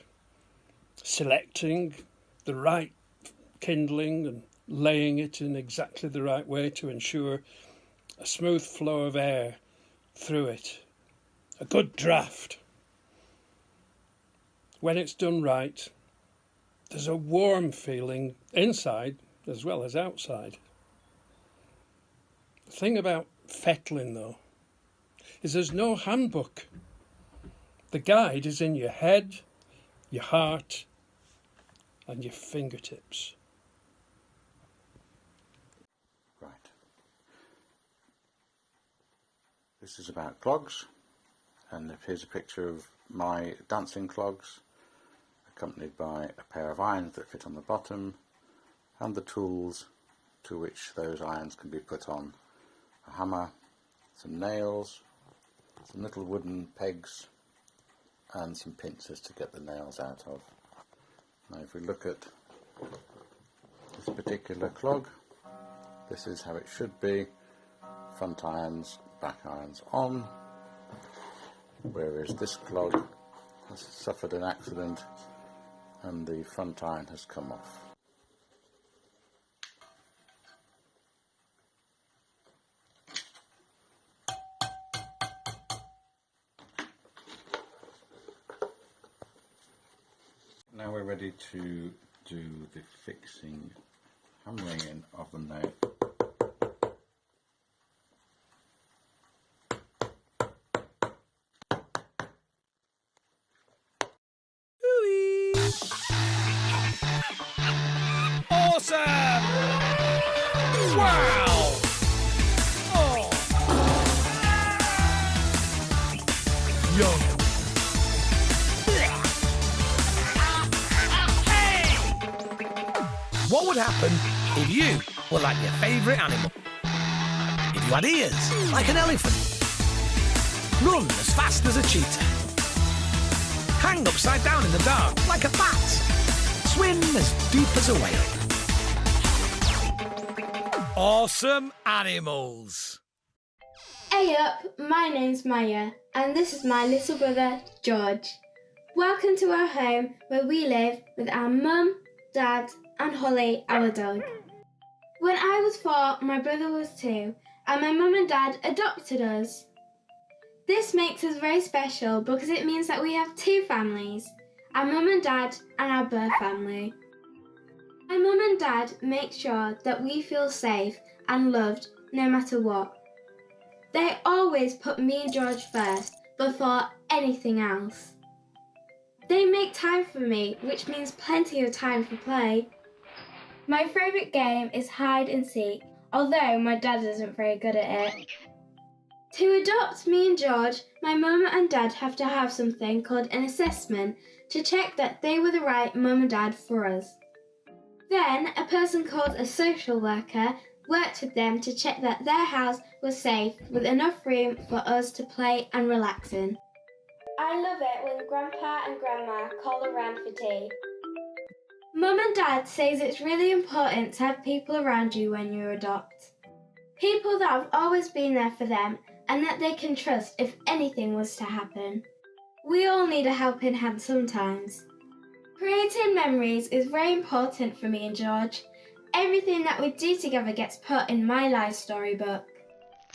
selecting the right kindling and laying it in exactly the right way to ensure a smooth flow of air through it, a good draft. When it's done right, there's a warm feeling inside as well as outside. The thing about fettling, though, is there's no handbook. The guide is in your head, your heart, and your fingertips. Right. This is about clogs, and here's a picture of my dancing clogs, accompanied by a pair of irons that fit on the bottom, and the tools to which those irons can be put on. A hammer, some nails, some little wooden pegs, and some pincers to get the nails out of. Now if we look at this particular clog, this is how it should be. Front irons, back irons on, whereas this clog has suffered an accident and the front iron has come off. Now we're ready to do the fixing, hammering in of the nail. Awesome! Wow! Oh! Yum! What would happen if you were like your favourite animal? If you had ears, like an elephant. Run as fast as a cheetah. Hang upside down in the dark, like a bat. Swim as deep as a whale. Awesome animals. Hey up, my name's Maya, and this is my little brother, George. Welcome to our home where we live with our mum, dad, and Holly, our dog. When I was 4, my brother was 2, and my mum and dad adopted us. This makes us very special because it means that we have 2 families, our mum and dad and our birth family. My mum and dad make sure that we feel safe and loved no matter what. They always put me and George first before anything else. They make time for me, which means plenty of time for play. My favourite game is hide and seek, although my dad isn't very good at it. To adopt me and George, my mum and dad have to have something called an assessment to check that they were the right mum and dad for us. Then a person called a social worker worked with them to check that their house was safe with enough room for us to play and relax in. I love it when Grandpa and Grandma call around for tea. Mum and Dad says it's really important to have people around you when you adopt. People that have always been there for them and that they can trust if anything was to happen. We all need a helping hand sometimes. Creating memories is very important for me and George. Everything that we do together gets put in my life storybook.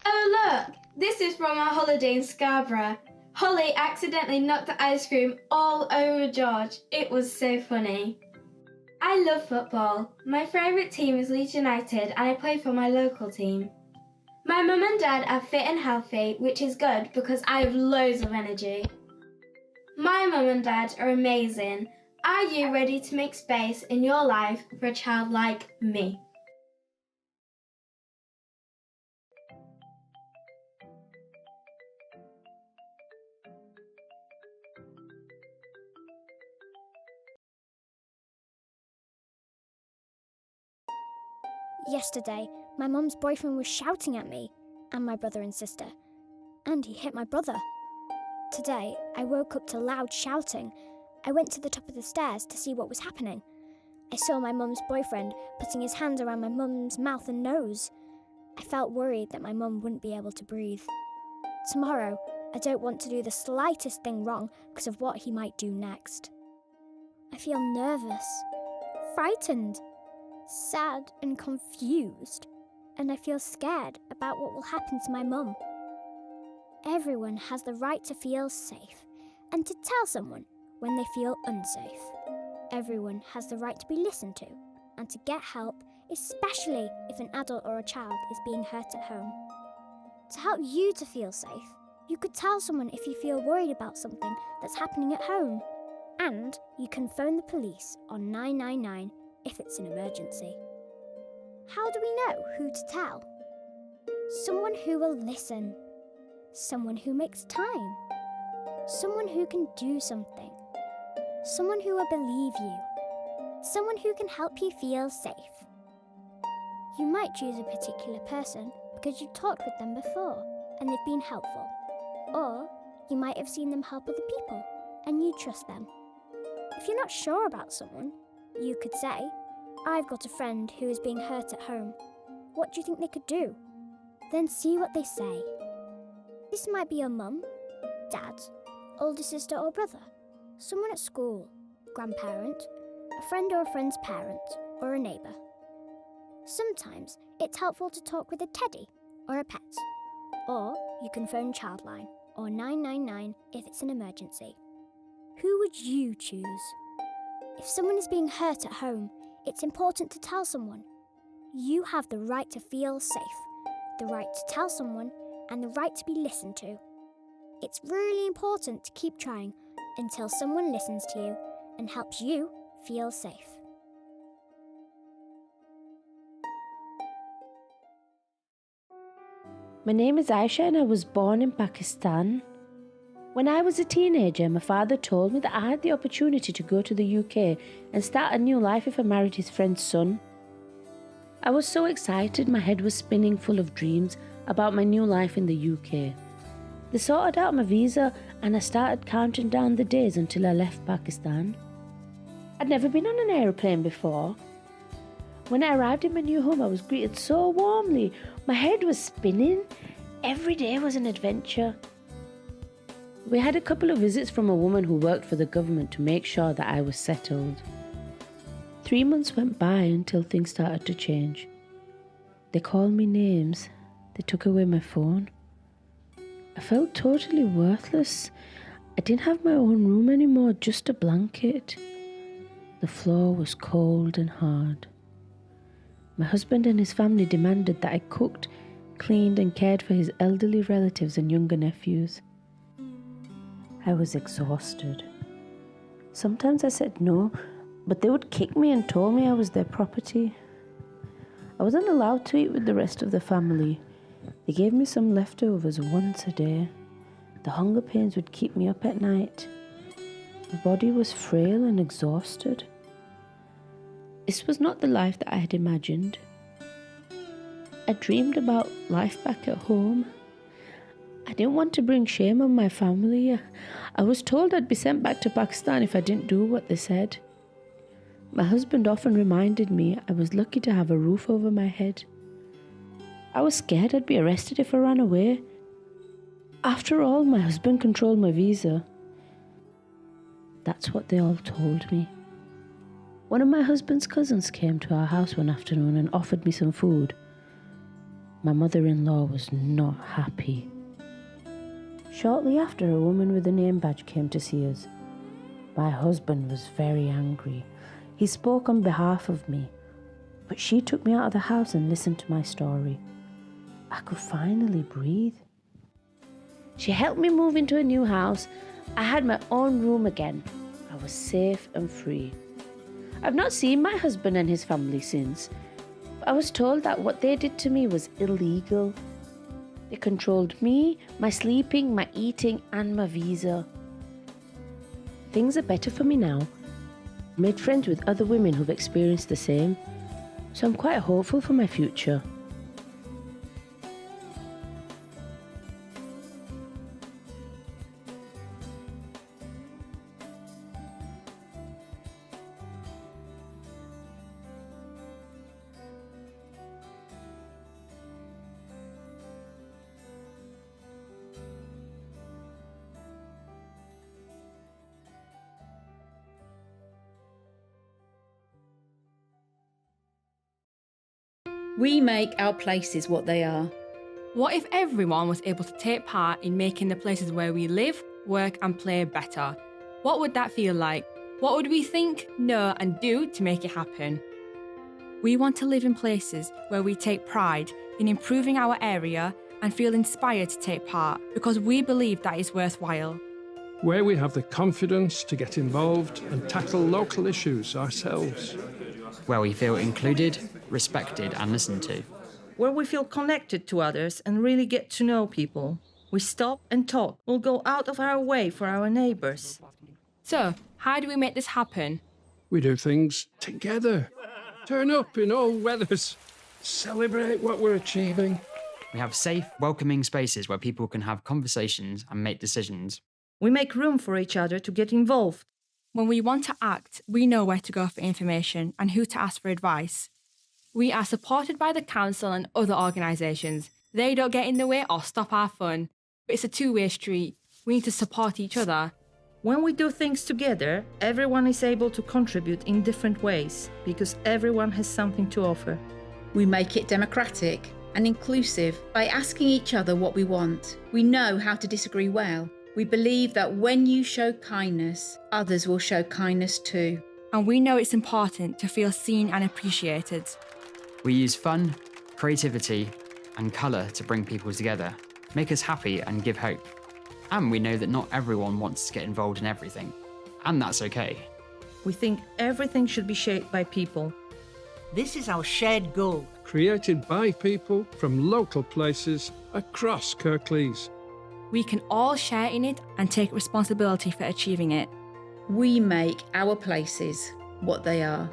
Oh look, this is from our holiday in Scarborough. Holly accidentally knocked the ice cream all over George. It was so funny. I love football. My favourite team is Leeds United and I play for my local team. My mum and dad are fit and healthy, which is good because I have loads of energy. My mum and dad are amazing. Are you ready to make space in your life for a child like me? Yesterday, my mum's boyfriend was shouting at me and my brother and sister, and he hit my brother. Today, I woke up to loud shouting. I went to the top of the stairs to see what was happening. I saw my mum's boyfriend putting his hands around my mum's mouth and nose. I felt worried that my mum wouldn't be able to breathe. Tomorrow, I don't want to do the slightest thing wrong because of what he might do next. I feel nervous, frightened, sad and confused, and I feel scared about what will happen to my mum. Everyone has the right to feel safe and to tell someone when they feel unsafe. Everyone has the right to be listened to and to get help, especially if an adult or a child is being hurt at home. To help you to feel safe, you could tell someone if you feel worried about something that's happening at home. And you can phone the police on 999 if it's an emergency. How do we know who to tell? Someone who will listen. Someone who makes time. Someone who can do something. Someone who will believe you. Someone who can help you feel safe. You might choose a particular person because you've talked with them before and they've been helpful. Or you might have seen them help other people and you trust them. If you're not sure about someone, you could say, I've got a friend who is being hurt at home. What do you think they could do? Then see what they say. This might be your mum, dad, older sister or brother, someone at school, grandparent, a friend or a friend's parent, or a neighbour. Sometimes it's helpful to talk with a teddy or a pet. Or you can phone Childline or 999 if it's an emergency. Who would you choose? If someone is being hurt at home, it's important to tell someone. You have the right to feel safe, the right to tell someone, and the right to be listened to. It's really important to keep trying until someone listens to you and helps you feel safe. My name is Aisha and I was born in Pakistan. When I was a teenager, my father told me that I had the opportunity to go to the UK and start a new life if I married his friend's son. I was so excited, my head was spinning full of dreams about my new life in the UK. They sorted out my visa and I started counting down the days until I left Pakistan. I'd never been on an aeroplane before. When I arrived in my new home, I was greeted so warmly. My head was spinning. Every day was an adventure. We had a couple of visits from a woman who worked for the government to make sure that I was settled. 3 months went by until things started to change. They called me names. They took away my phone. I felt totally worthless. I didn't have my own room anymore, just a blanket. The floor was cold and hard. My husband and his family demanded that I cooked, cleaned and cared for his elderly relatives and younger nephews. I was exhausted. Sometimes I said no, but they would kick me and told me I was their property. I wasn't allowed to eat with the rest of the family. They gave me some leftovers once a day. The hunger pains would keep me up at night. My body was frail and exhausted. This was not the life that I had imagined. I dreamed about life back at home. I didn't want to bring shame on my family. I was told I'd be sent back to Pakistan if I didn't do what they said. My husband often reminded me I was lucky to have a roof over my head. I was scared I'd be arrested if I ran away. After all, my husband controlled my visa. That's what they all told me. One of my husband's cousins came to our house one afternoon and offered me some food. My mother-in-law was not happy. Shortly after, a woman with a name badge came to see us. My husband was very angry. He spoke on behalf of me, but she took me out of the house and listened to my story. I could finally breathe. She helped me move into a new house. I had my own room again. I was safe and free. I've not seen my husband and his family since. I was told that what they did to me was illegal. They controlled me, my sleeping, my eating, and my visa. Things are better for me now. I made friends with other women who've experienced the same, so I'm quite hopeful for my future. We make our places what they are. What if everyone was able to take part in making the places where we live, work and play better? What would that feel like? What would we think, know and do to make it happen? We want to live in places where we take pride in improving our area and feel inspired to take part because we believe that is worthwhile. Where we have the confidence to get involved and tackle local issues ourselves. Where we feel included, respected and listened to. Where we feel connected to others and really get to know people. We stop and talk. We'll go out of our way for our neighbours. So, how do we make this happen? We do things together. Turn up in all weathers. Celebrate what we're achieving. We have safe, welcoming spaces where people can have conversations and make decisions. We make room for each other to get involved. When we want to act, we know where to go for information and who to ask for advice. We are supported by the council and other organisations. They don't get in the way or stop our fun. But it's a two-way street. We need to support each other. When we do things together, everyone is able to contribute in different ways because everyone has something to offer. We make it democratic and inclusive by asking each other what we want. We know how to disagree well. We believe that when you show kindness, others will show kindness too. And we know it's important to feel seen and appreciated. We use fun, creativity and colour to bring people together, make us happy and give hope. And we know that not everyone wants to get involved in everything. And that's okay. We think everything should be shaped by people. This is our shared goal. Created by people from local places across Kirklees. We can all share in it and take responsibility for achieving it. We make our places what they are.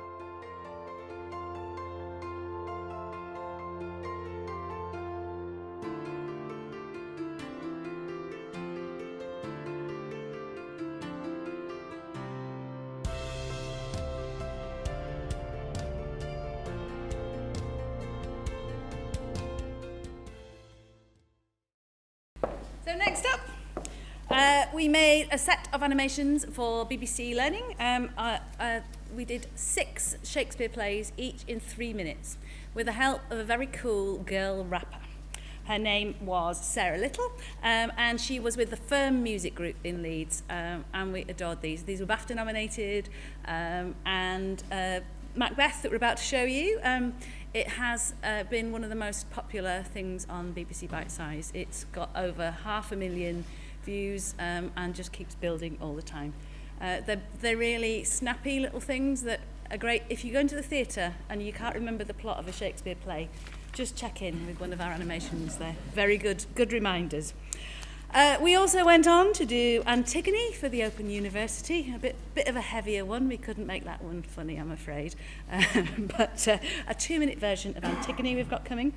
So next up, we made a set of animations for BBC Learning. We did 6 Shakespeare plays, each in 3 minutes, with the help of a very cool girl rapper. Her name was Sarah Little, and she was with the Firm Music Group in Leeds, and we adored these. These were BAFTA nominated, and Macbeth that we're about to show you, it has been one of the most popular things on BBC Bitesize. It's got over 500,000 views and just keeps building all the time. They're really snappy little things that are great. If you go into the theatre and you can't remember the plot of a Shakespeare play, just check in with one of our animations. They're very good reminders. We also went on to do Antigone for the Open University, a bit of a heavier one. We couldn't make that one funny, I'm afraid. But a 2-minute version of Antigone we've got coming,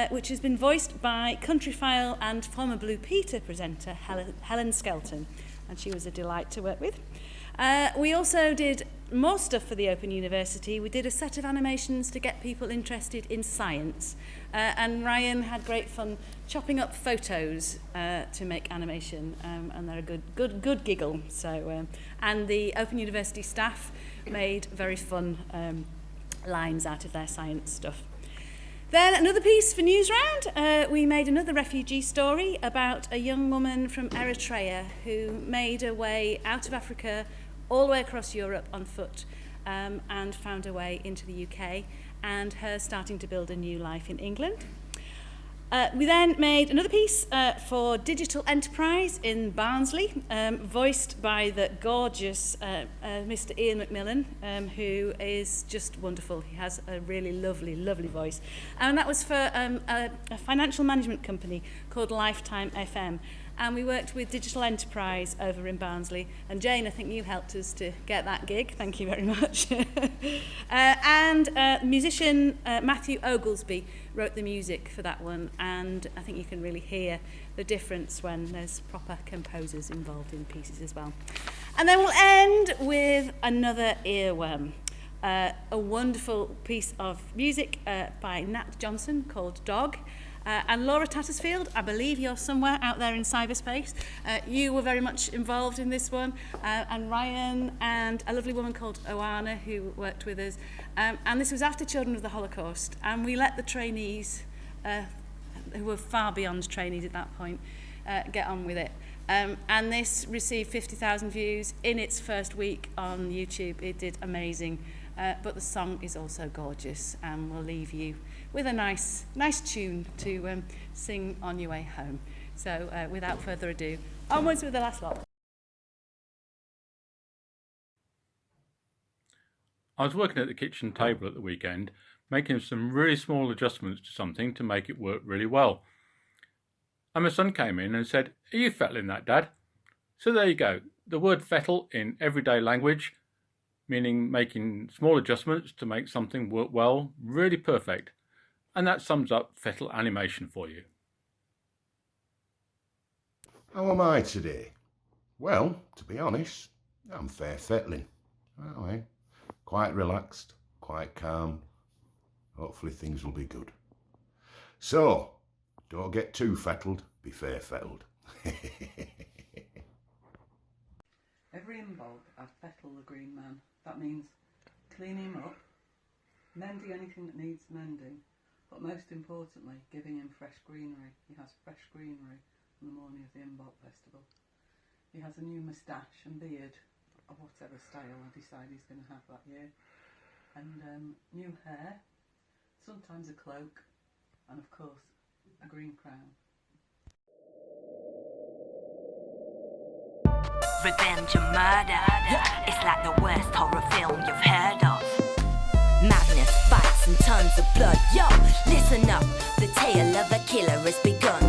which has been voiced by Countryfile and former Blue Peter presenter Helen Skelton, and she was a delight to work with. We also did more stuff for the Open University. We did a set of animations to get people interested in science, and Ryan had great fun chopping up photos to make animation, and they're a good giggle. So, and the Open University staff made very fun lines out of their science stuff. Then another piece for Newsround, we made another refugee story about a young woman from Eritrea who made her way out of Africa all the way across Europe on foot, and found her way into the UK, and her starting to build a new life in England. We then made another piece for Digital Enterprise in Barnsley, voiced by the gorgeous Mr. Ian McMillan, who is just wonderful. He has a really lovely voice. And that was for a financial management company called Lifetime FM. And we worked with Digital Enterprise over in Barnsley. And Jane, I think you helped us to get that gig. Thank you very much. And musician Matthew Oglesby wrote the music for that one. And I think you can really hear the difference when there's proper composers involved in pieces as well. And then we'll end with another earworm. A wonderful piece of music by Nat Johnson called Dog. And Laura Tattersfield, I believe you're somewhere out there in cyberspace. You were very much involved in this one, and Ryan and a lovely woman called Oana who worked with us. And this was after Children of the Holocaust, and we let the trainees, who were far beyond trainees at that point, get on with it. And this received 50,000 views in its first week on YouTube. It did amazing, but the song is also gorgeous, and we'll leave you with a nice tune to sing on your way home. So without further ado, onwards with the last lot. I was working at the kitchen table at the weekend, making some really small adjustments to something to make it work really well. And my son came in and said, "Are you fettling that, Dad?" So there you go, the word fettle in everyday language, meaning making small adjustments to make something work well, really perfect. And that sums up Fettle Animation for you. How am I today? Well, to be honest, I'm fair fettling. Anyway, quite relaxed, quite calm. Hopefully things will be good. So, don't get too fettled, be fair fettled. Every involved I fettle the green man. That means cleaning him up, mending anything that needs mending, but most importantly, giving him fresh greenery. He has fresh greenery on the morning of the Imbolc Festival. He has a new moustache and beard, of whatever style I decide he's going to have that year, and new hair, sometimes a cloak, and of course, a green crown. Revenge and murder, it's like the worst horror film you've heard of. Madness, fights and tons of blood. Yo, listen up, the tale of a killer has begun.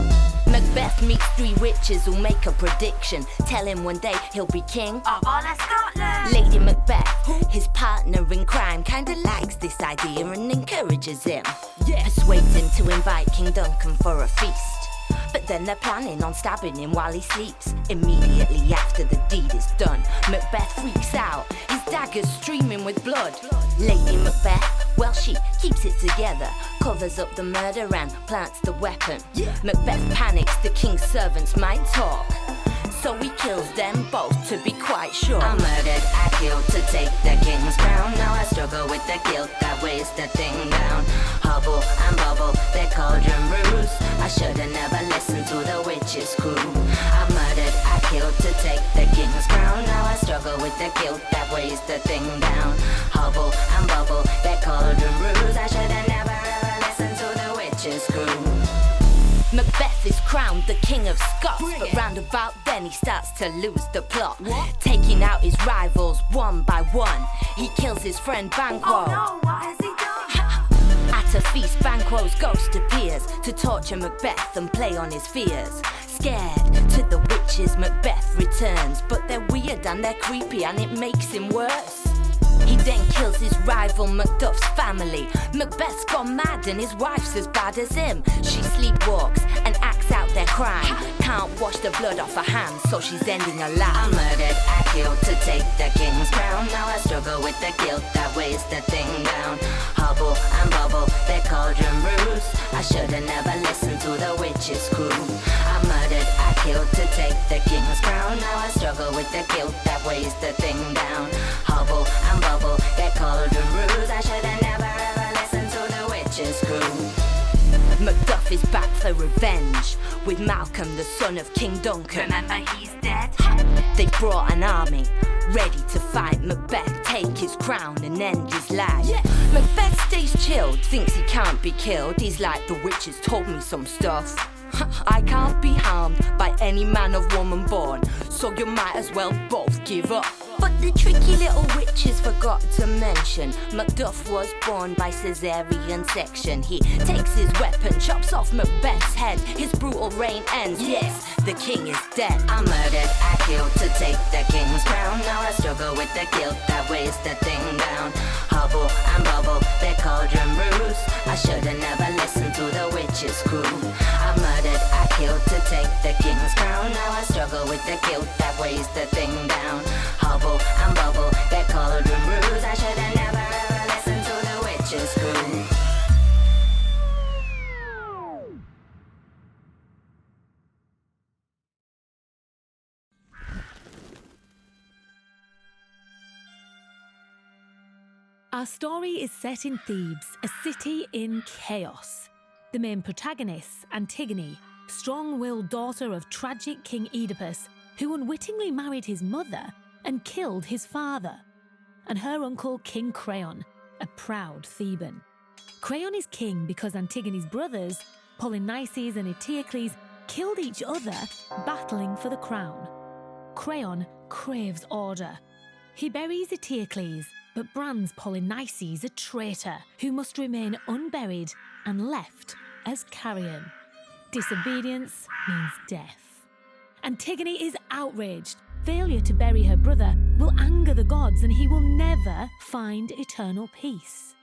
Macbeth meets 3 witches who'll make a prediction. Tell him one day he'll be king of all of Scotland. Lady Macbeth, his partner in crime, kinda likes this idea and encourages him. Persuades him to invite King Duncan for a feast. But then they're planning on stabbing him while he sleeps. Immediately after the deed is done, Macbeth freaks out, his dagger's streaming with blood. Lady Macbeth Well, she keeps it together, covers up the murder and plants the weapon. Macbeth panics, the king's servants might talk, so he kills them both to be quite sure. I murdered, I killed to take the king's crown. Now I struggle with the guilt that weighs the thing down. Hubble and bubble, their cauldron brews. I should've never listened to the witch's crew. I murdered, I killed to take the king's crown. Now I struggle with the guilt that weighs the thing down. Hubble and bubble, their cauldron brews. I should've never ever listened to the witch's crew. Macbeth is crowned the king of Scots, but round about then he starts to lose the plot. Taking out his rivals one by one, he kills his friend Banquo. Oh no, what has he done? At a feast, Banquo's ghost appears to torture Macbeth and play on his fears. Scared to the witches, Macbeth returns, but they're weird and they're creepy and it makes him worse. He then kills his rival Macduff's family. Macbeth's gone mad and his wife's as bad as him. She sleepwalks and acts out their crime. Can't wash the blood off her hands, so she's ending her life. I murdered, I killed to take the king's crown. Now I struggle with the guilt that weighs the thing down. Hubble and bubble, their cauldron brews. I should've never listened to the witch's crew. I murdered, I killed to take the king's crown. Now I struggle with the guilt that weighs the thing down. Hubble and bubble, their cauldron brews. I should've never ever listened to the witch's crew. Macduff is back for revenge with Malcolm, the son of King Duncan. Remember, he's dead. They brought an army ready to fight Macbeth, take his crown and end his life. Macbeth stays chilled, thinks he can't be killed. He's like, the witches told me some stuff. I can't be harmed by any man or woman born, so you might as well both give up. But the tricky little witches forgot to mention Macduff was born by caesarean section. He takes his weapon, chops off Macbeth's head. His brutal reign ends, yes, the king is dead. I murdered, I killed to take the king's crown. Now I struggle with the guilt that weighs the thing down. Hubble and bubble, their cauldron brews. I should've never listened to the witch's crew. I murdered, I killed to take the king's crown. Now I struggle with the guilt that weighs the thing down. Hubble and bubble, their cauldron brews. I should've never ever listened to the witch's crew. Our story is set in Thebes, a city in chaos. The main protagonist, Antigone, strong-willed daughter of tragic King Oedipus, who unwittingly married his mother and killed his father, and her uncle King Creon, a proud Theban. Creon is king because Antigone's brothers, Polynices and Eteocles, killed each other battling for the crown. Creon craves order. He buries Eteocles, but brands Polynices a traitor who must remain unburied and left as carrion. Disobedience means death. Antigone is outraged. Failure to bury her brother will anger the gods and he will never find eternal peace.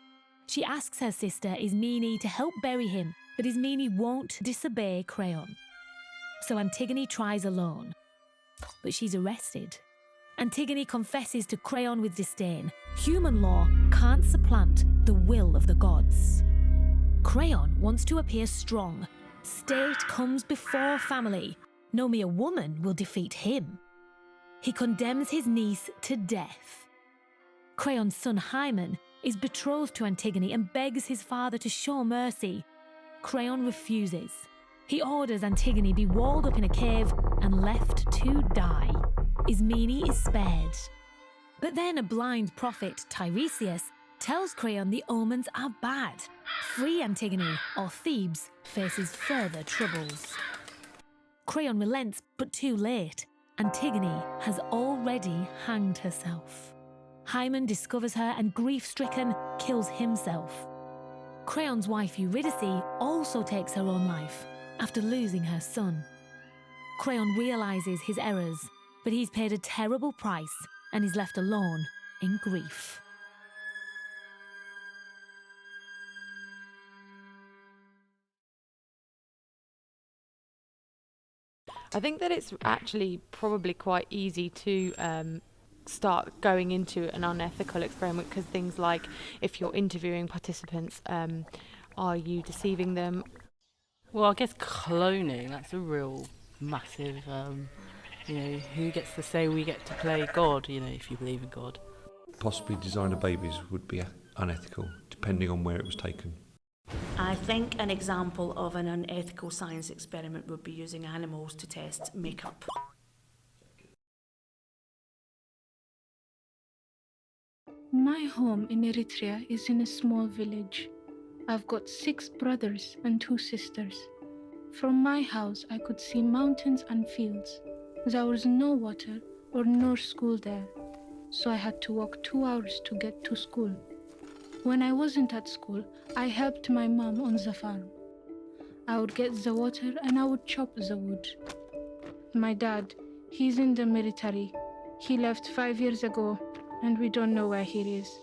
She asks her sister Ismene to help bury him, but Ismene won't disobey Creon. So Antigone tries alone, but she's arrested. Antigone confesses to Creon with disdain. Human law can't supplant the will of the gods. Creon wants to appear strong. State comes before family. No mere woman will defeat him. He condemns his niece to death. Creon's son Hymen is betrothed to Antigone and begs his father to show mercy. Creon refuses. He orders Antigone be walled up in a cave and left to die. Ismene is spared. But then a blind prophet, Tiresias, tells Creon the omens are bad. Free Antigone, or Thebes faces further troubles. Creon relents, but too late. Antigone has already hanged herself. Hymen discovers her and, grief-stricken, kills himself. Creon's wife Eurydice also takes her own life after losing her son. Creon realizes his errors, but he's paid a terrible price and is left alone in grief. I think that it's actually probably quite easy to start going into an unethical experiment, because things like, if you're interviewing participants, are you deceiving them? Well, I guess cloning, that's a real massive, who gets to say we get to play God, if you believe in God. Possibly designer babies would be unethical, depending on where it was taken. I think an example of an unethical science experiment would be using animals to test makeup. My home in Eritrea is in a small village. I've got 6 brothers and 2 sisters. From my house, I could see mountains and fields. There was no water or no school there, so I had to walk 2 hours to get to school. When I wasn't at school, I helped my mom on the farm. I would get the water and I would chop the wood. My dad, he's in the military. He left 5 years ago, and we don't know where he is.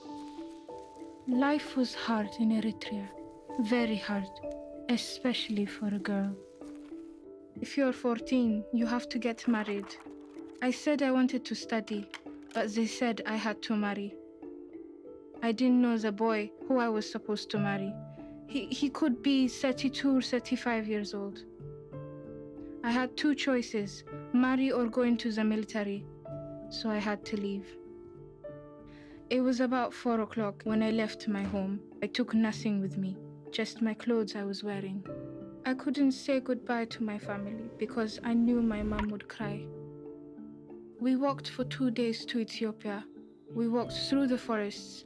Life was hard in Eritrea, very hard, especially for a girl. If you're 14, you have to get married. I said I wanted to study, but they said I had to marry. I didn't know the boy who I was supposed to marry. He could be 32 or 35 years old. I had 2 choices, marry or go into the military, so I had to leave. It was about 4 o'clock when I left my home. I took nothing with me, just my clothes I was wearing. I couldn't say goodbye to my family because I knew my mom would cry. We walked for 2 days to Ethiopia. We walked through the forests.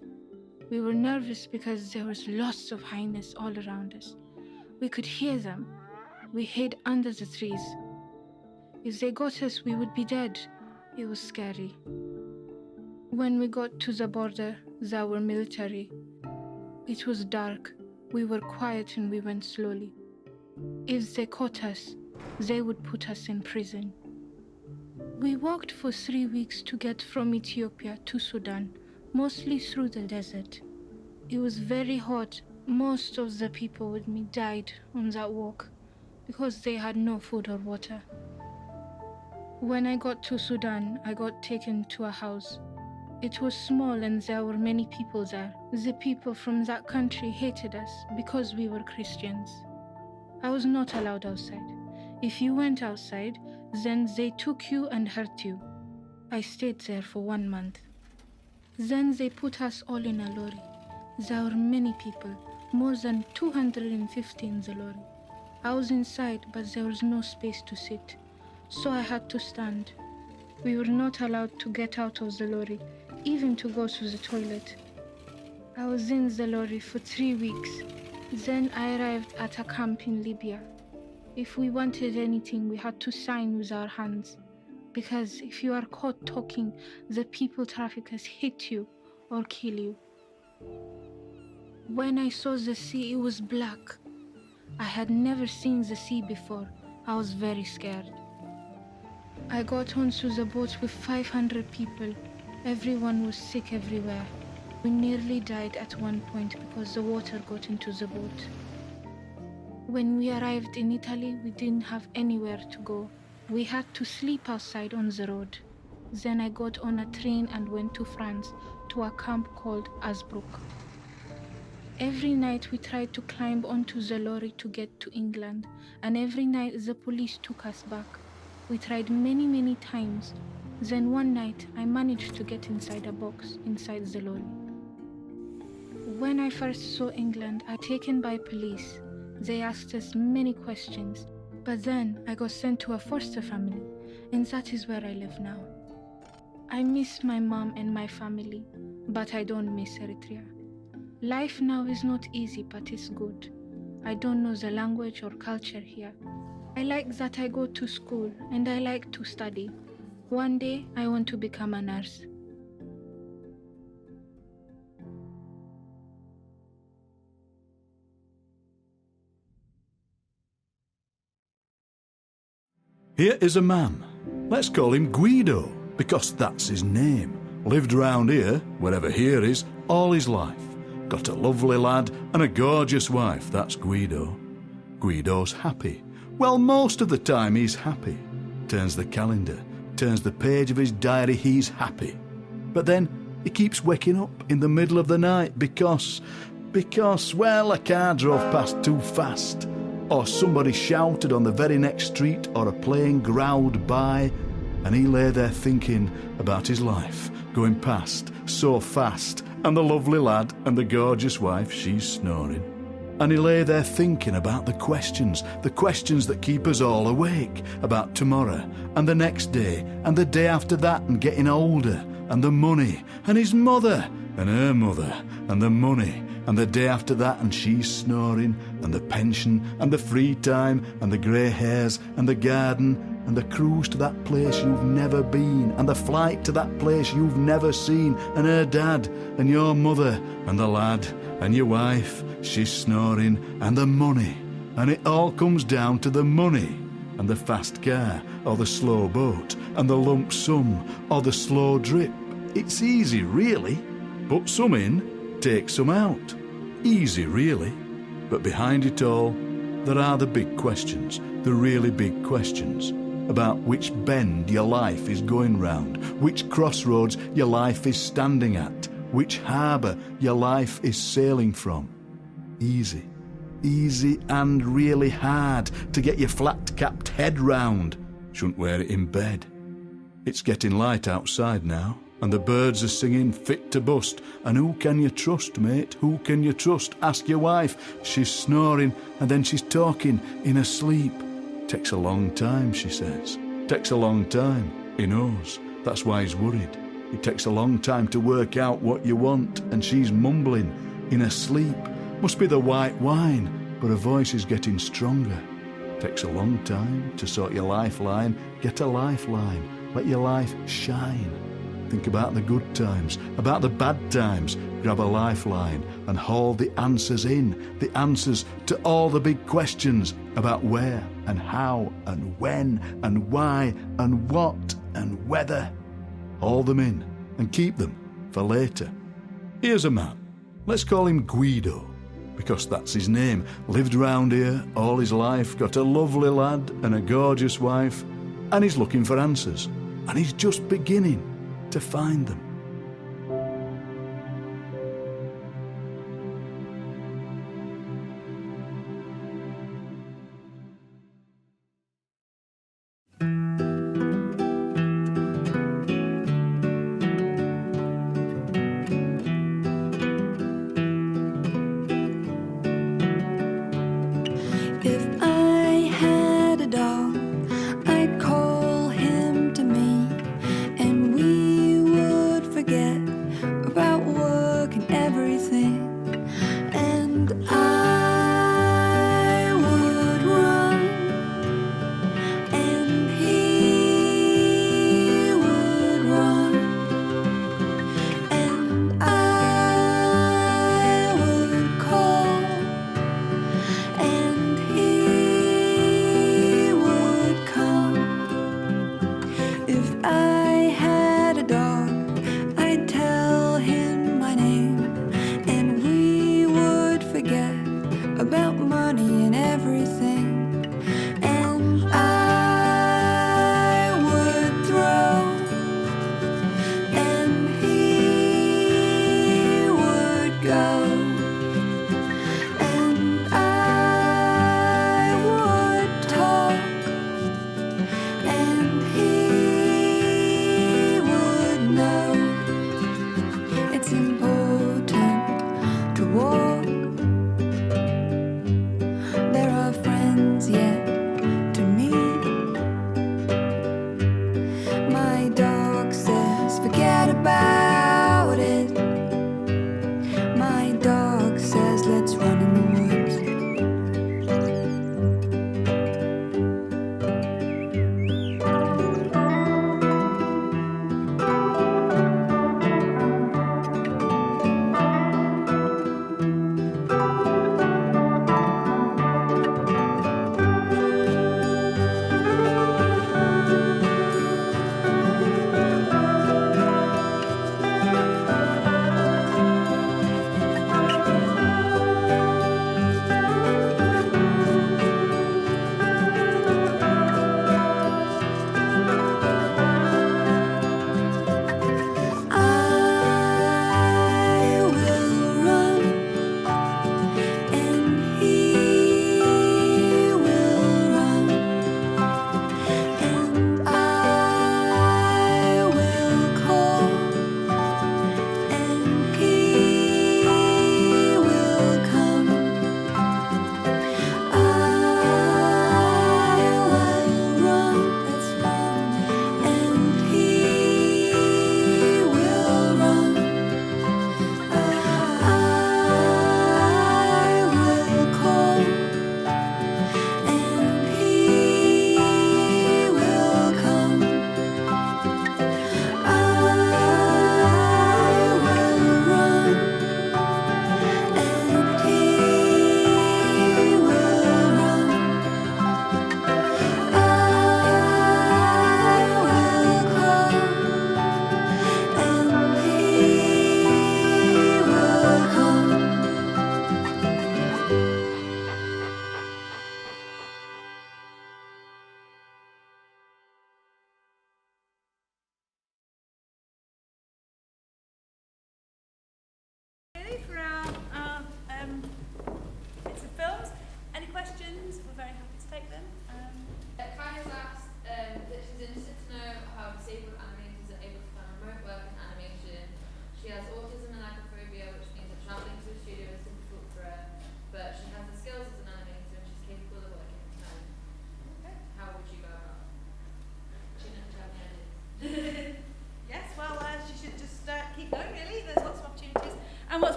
We were nervous because there was lots of hyenas all around us. We could hear them. We hid under the trees. If they got us, we would be dead. It was scary. When we got to the border, there were military. It was dark. We were quiet and we went slowly. If they caught us, they would put us in prison. We walked for 3 weeks to get from Ethiopia to Sudan, mostly through the desert. It was very hot. Most of the people with me died on that walk because they had no food or water. When I got to Sudan, I got taken to a house. It was small and there were many people there. The people from that country hated us because we were Christians. I was not allowed outside. If you went outside, then they took you and hurt you. I stayed there for 1 month. Then they put us all in a lorry. There were many people, more than 250 in the lorry. I was inside, but there was no space to sit, so I had to stand. We were not allowed to get out of the lorry, even to go to the toilet. I was in the lorry for 3 weeks. Then I arrived at a camp in Libya. If we wanted anything, we had to sign with our hands, because if you are caught talking, the people traffickers hit you or kill you. When I saw the sea, it was black. I had never seen the sea before. I was very scared. I got onto the boat with 500 people. Everyone was sick everywhere. We nearly died at one point because the water got into the boat. When we arrived in Italy, we didn't have anywhere to go. We had to sleep outside on the road. Then I got on a train and went to France, to a camp called Asbrook. Every night we tried to climb onto the lorry to get to England, and every night the police took us back. We tried many times. Then one night I managed to get inside a box inside the lorry. When I first saw England, I was taken by police. They asked us many questions, but then I got sent to a foster family, and that is where I live now. I miss my mom and my family, but I don't miss Eritrea. Life now is not easy, but it's good. I don't know the language or culture here. I like that I go to school and I like to study. One day I want to become a nurse. Here is a man. Let's call him Guido, because that's his name. Lived round here, wherever here is, all his life. Got a lovely lad and a gorgeous wife, that's Guido. Guido's happy. Well, most of the time he's happy. Turns the calendar, turns the page of his diary, he's happy. But then he keeps waking up in the middle of the night because, well, a car drove past too fast, or somebody shouted on the very next street, or a plane growled by, and he lay there thinking about his life, going past so fast, and the lovely lad and the gorgeous wife, she's snoring. And he lay there thinking about the questions that keep us all awake, about tomorrow, and the next day, and the day after that, and getting older, and the money, and his mother, and her mother, and the money, and the day after that, and she's snoring, and the pension, and the free time, and the grey hairs, and the garden, and the cruise to that place you've never been, and the flight to that place you've never seen, and her dad, and your mother, and the lad, and your wife, she's snoring, and the money, and it all comes down to the money, and the fast car, or the slow boat, and the lump sum, or the slow drip. It's easy, really. Put some in, take some out. Easy, really. But behind it all, there are the big questions, the really big questions, about which bend your life is going round, which crossroads your life is standing at, which harbour your life is sailing from. Easy and really hard to get your flat-capped head round. Shouldn't wear it in bed. It's getting light outside now, and the birds are singing fit to bust. And who can you trust, mate? Who can you trust? Ask your wife. She's snoring, and then she's talking in her sleep. Takes a long time, she says. Takes a long time. He knows. That's why he's worried. It takes a long time to work out what you want, and she's mumbling in her sleep. Must be the white wine, but her voice is getting stronger. Takes a long time to sort your lifeline. Get a lifeline. Let your life shine. Think about the good times, about the bad times. Grab a lifeline and haul the answers in. The answers to all the big questions about where and how and when and why and what and whether. Haul them in and keep them for later. Here's a man. Let's call him Guido, because that's his name. Lived round here all his life, got a lovely lad and a gorgeous wife, and he's looking for answers, and he's just beginning to find them.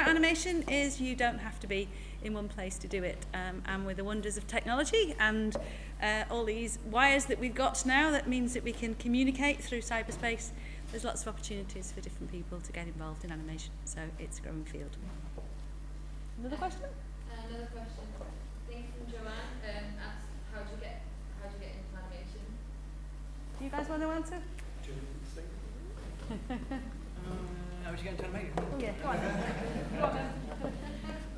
about animation is you don't have to be in one place to do it. And with the wonders of technology and all these wires that we've got now, that means that we can communicate through cyberspace. There's lots of opportunities for different people to get involved in animation. So it's a growing field. Another question? Another question. Thing from Joanne asked, how do you get into animation? Do you guys want to answer? How would you get into animation? Oh yeah, go on.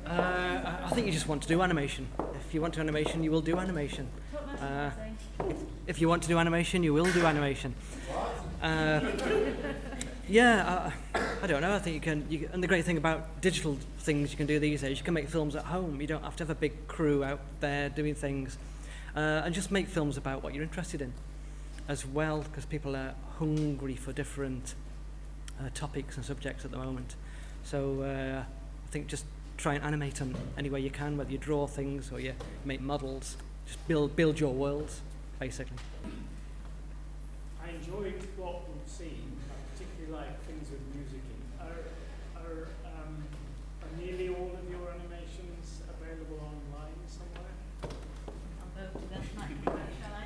I think you just want to do animation. If you want to do animation, you will do animation. If you want to do animation, you will do animation. Yeah, I don't know. I think you can. And the great thing about digital things you can do these days, you can make films at home. You don't have to have a big crew out there doing things. And just make films about what you're interested in as well, because people are hungry for different topics and subjects at the moment. So I think just try and animate them any way you can, whether you draw things or you make models. Just build your worlds, basically. I enjoyed what we've seen. I particularly like things with music in. Are nearly all of your animations available online somewhere? I'll go to that microphone, shall I?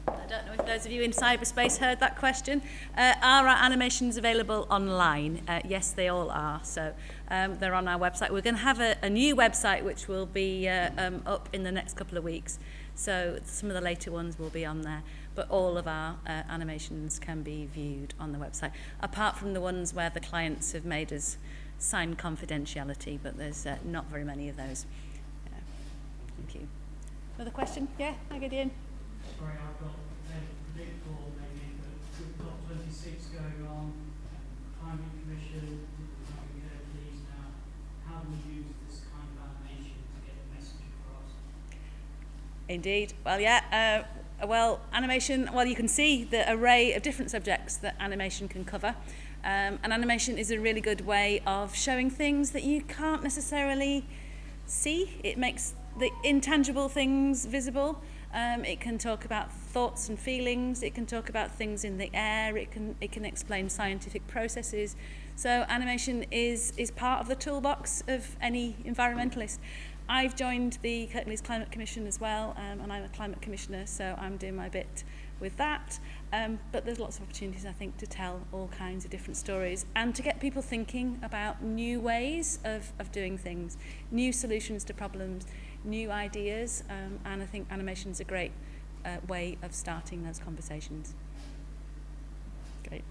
I don't know if those of you in cyberspace heard that question. Are our animations available online? Yes, they all are. So they're on our website. We're going to have a new website which will be up in the next couple of weeks. So some of the later ones will be on there. But all of our animations can be viewed on the website, apart from the ones where the clients have made us sign confidentiality, but there's not very many of those. Thank you. Another question? Yeah, Gideon. Sorry, I've got a predictable maybe, but we've got 26 going on, Climate Commission, these now. How do we use this kind of animation to get the message across? Indeed. Well, yeah. Animation, you can see the array of different subjects that animation can cover. And animation is a really good way of showing things that you can't necessarily see. It makes the intangible things visible. It can talk about thoughts and feelings. It can talk about things in the air. It can explain scientific processes. So animation is part of the toolbox of any environmentalist. I've joined the Kirklees Climate Commission as well, and I'm a climate commissioner, so I'm doing my bit with that. But there's lots of opportunities, I think, to tell all kinds of different stories and to get people thinking about new ways of doing things, new solutions to problems, new ideas, and I think animation is a great way of starting those conversations. Great.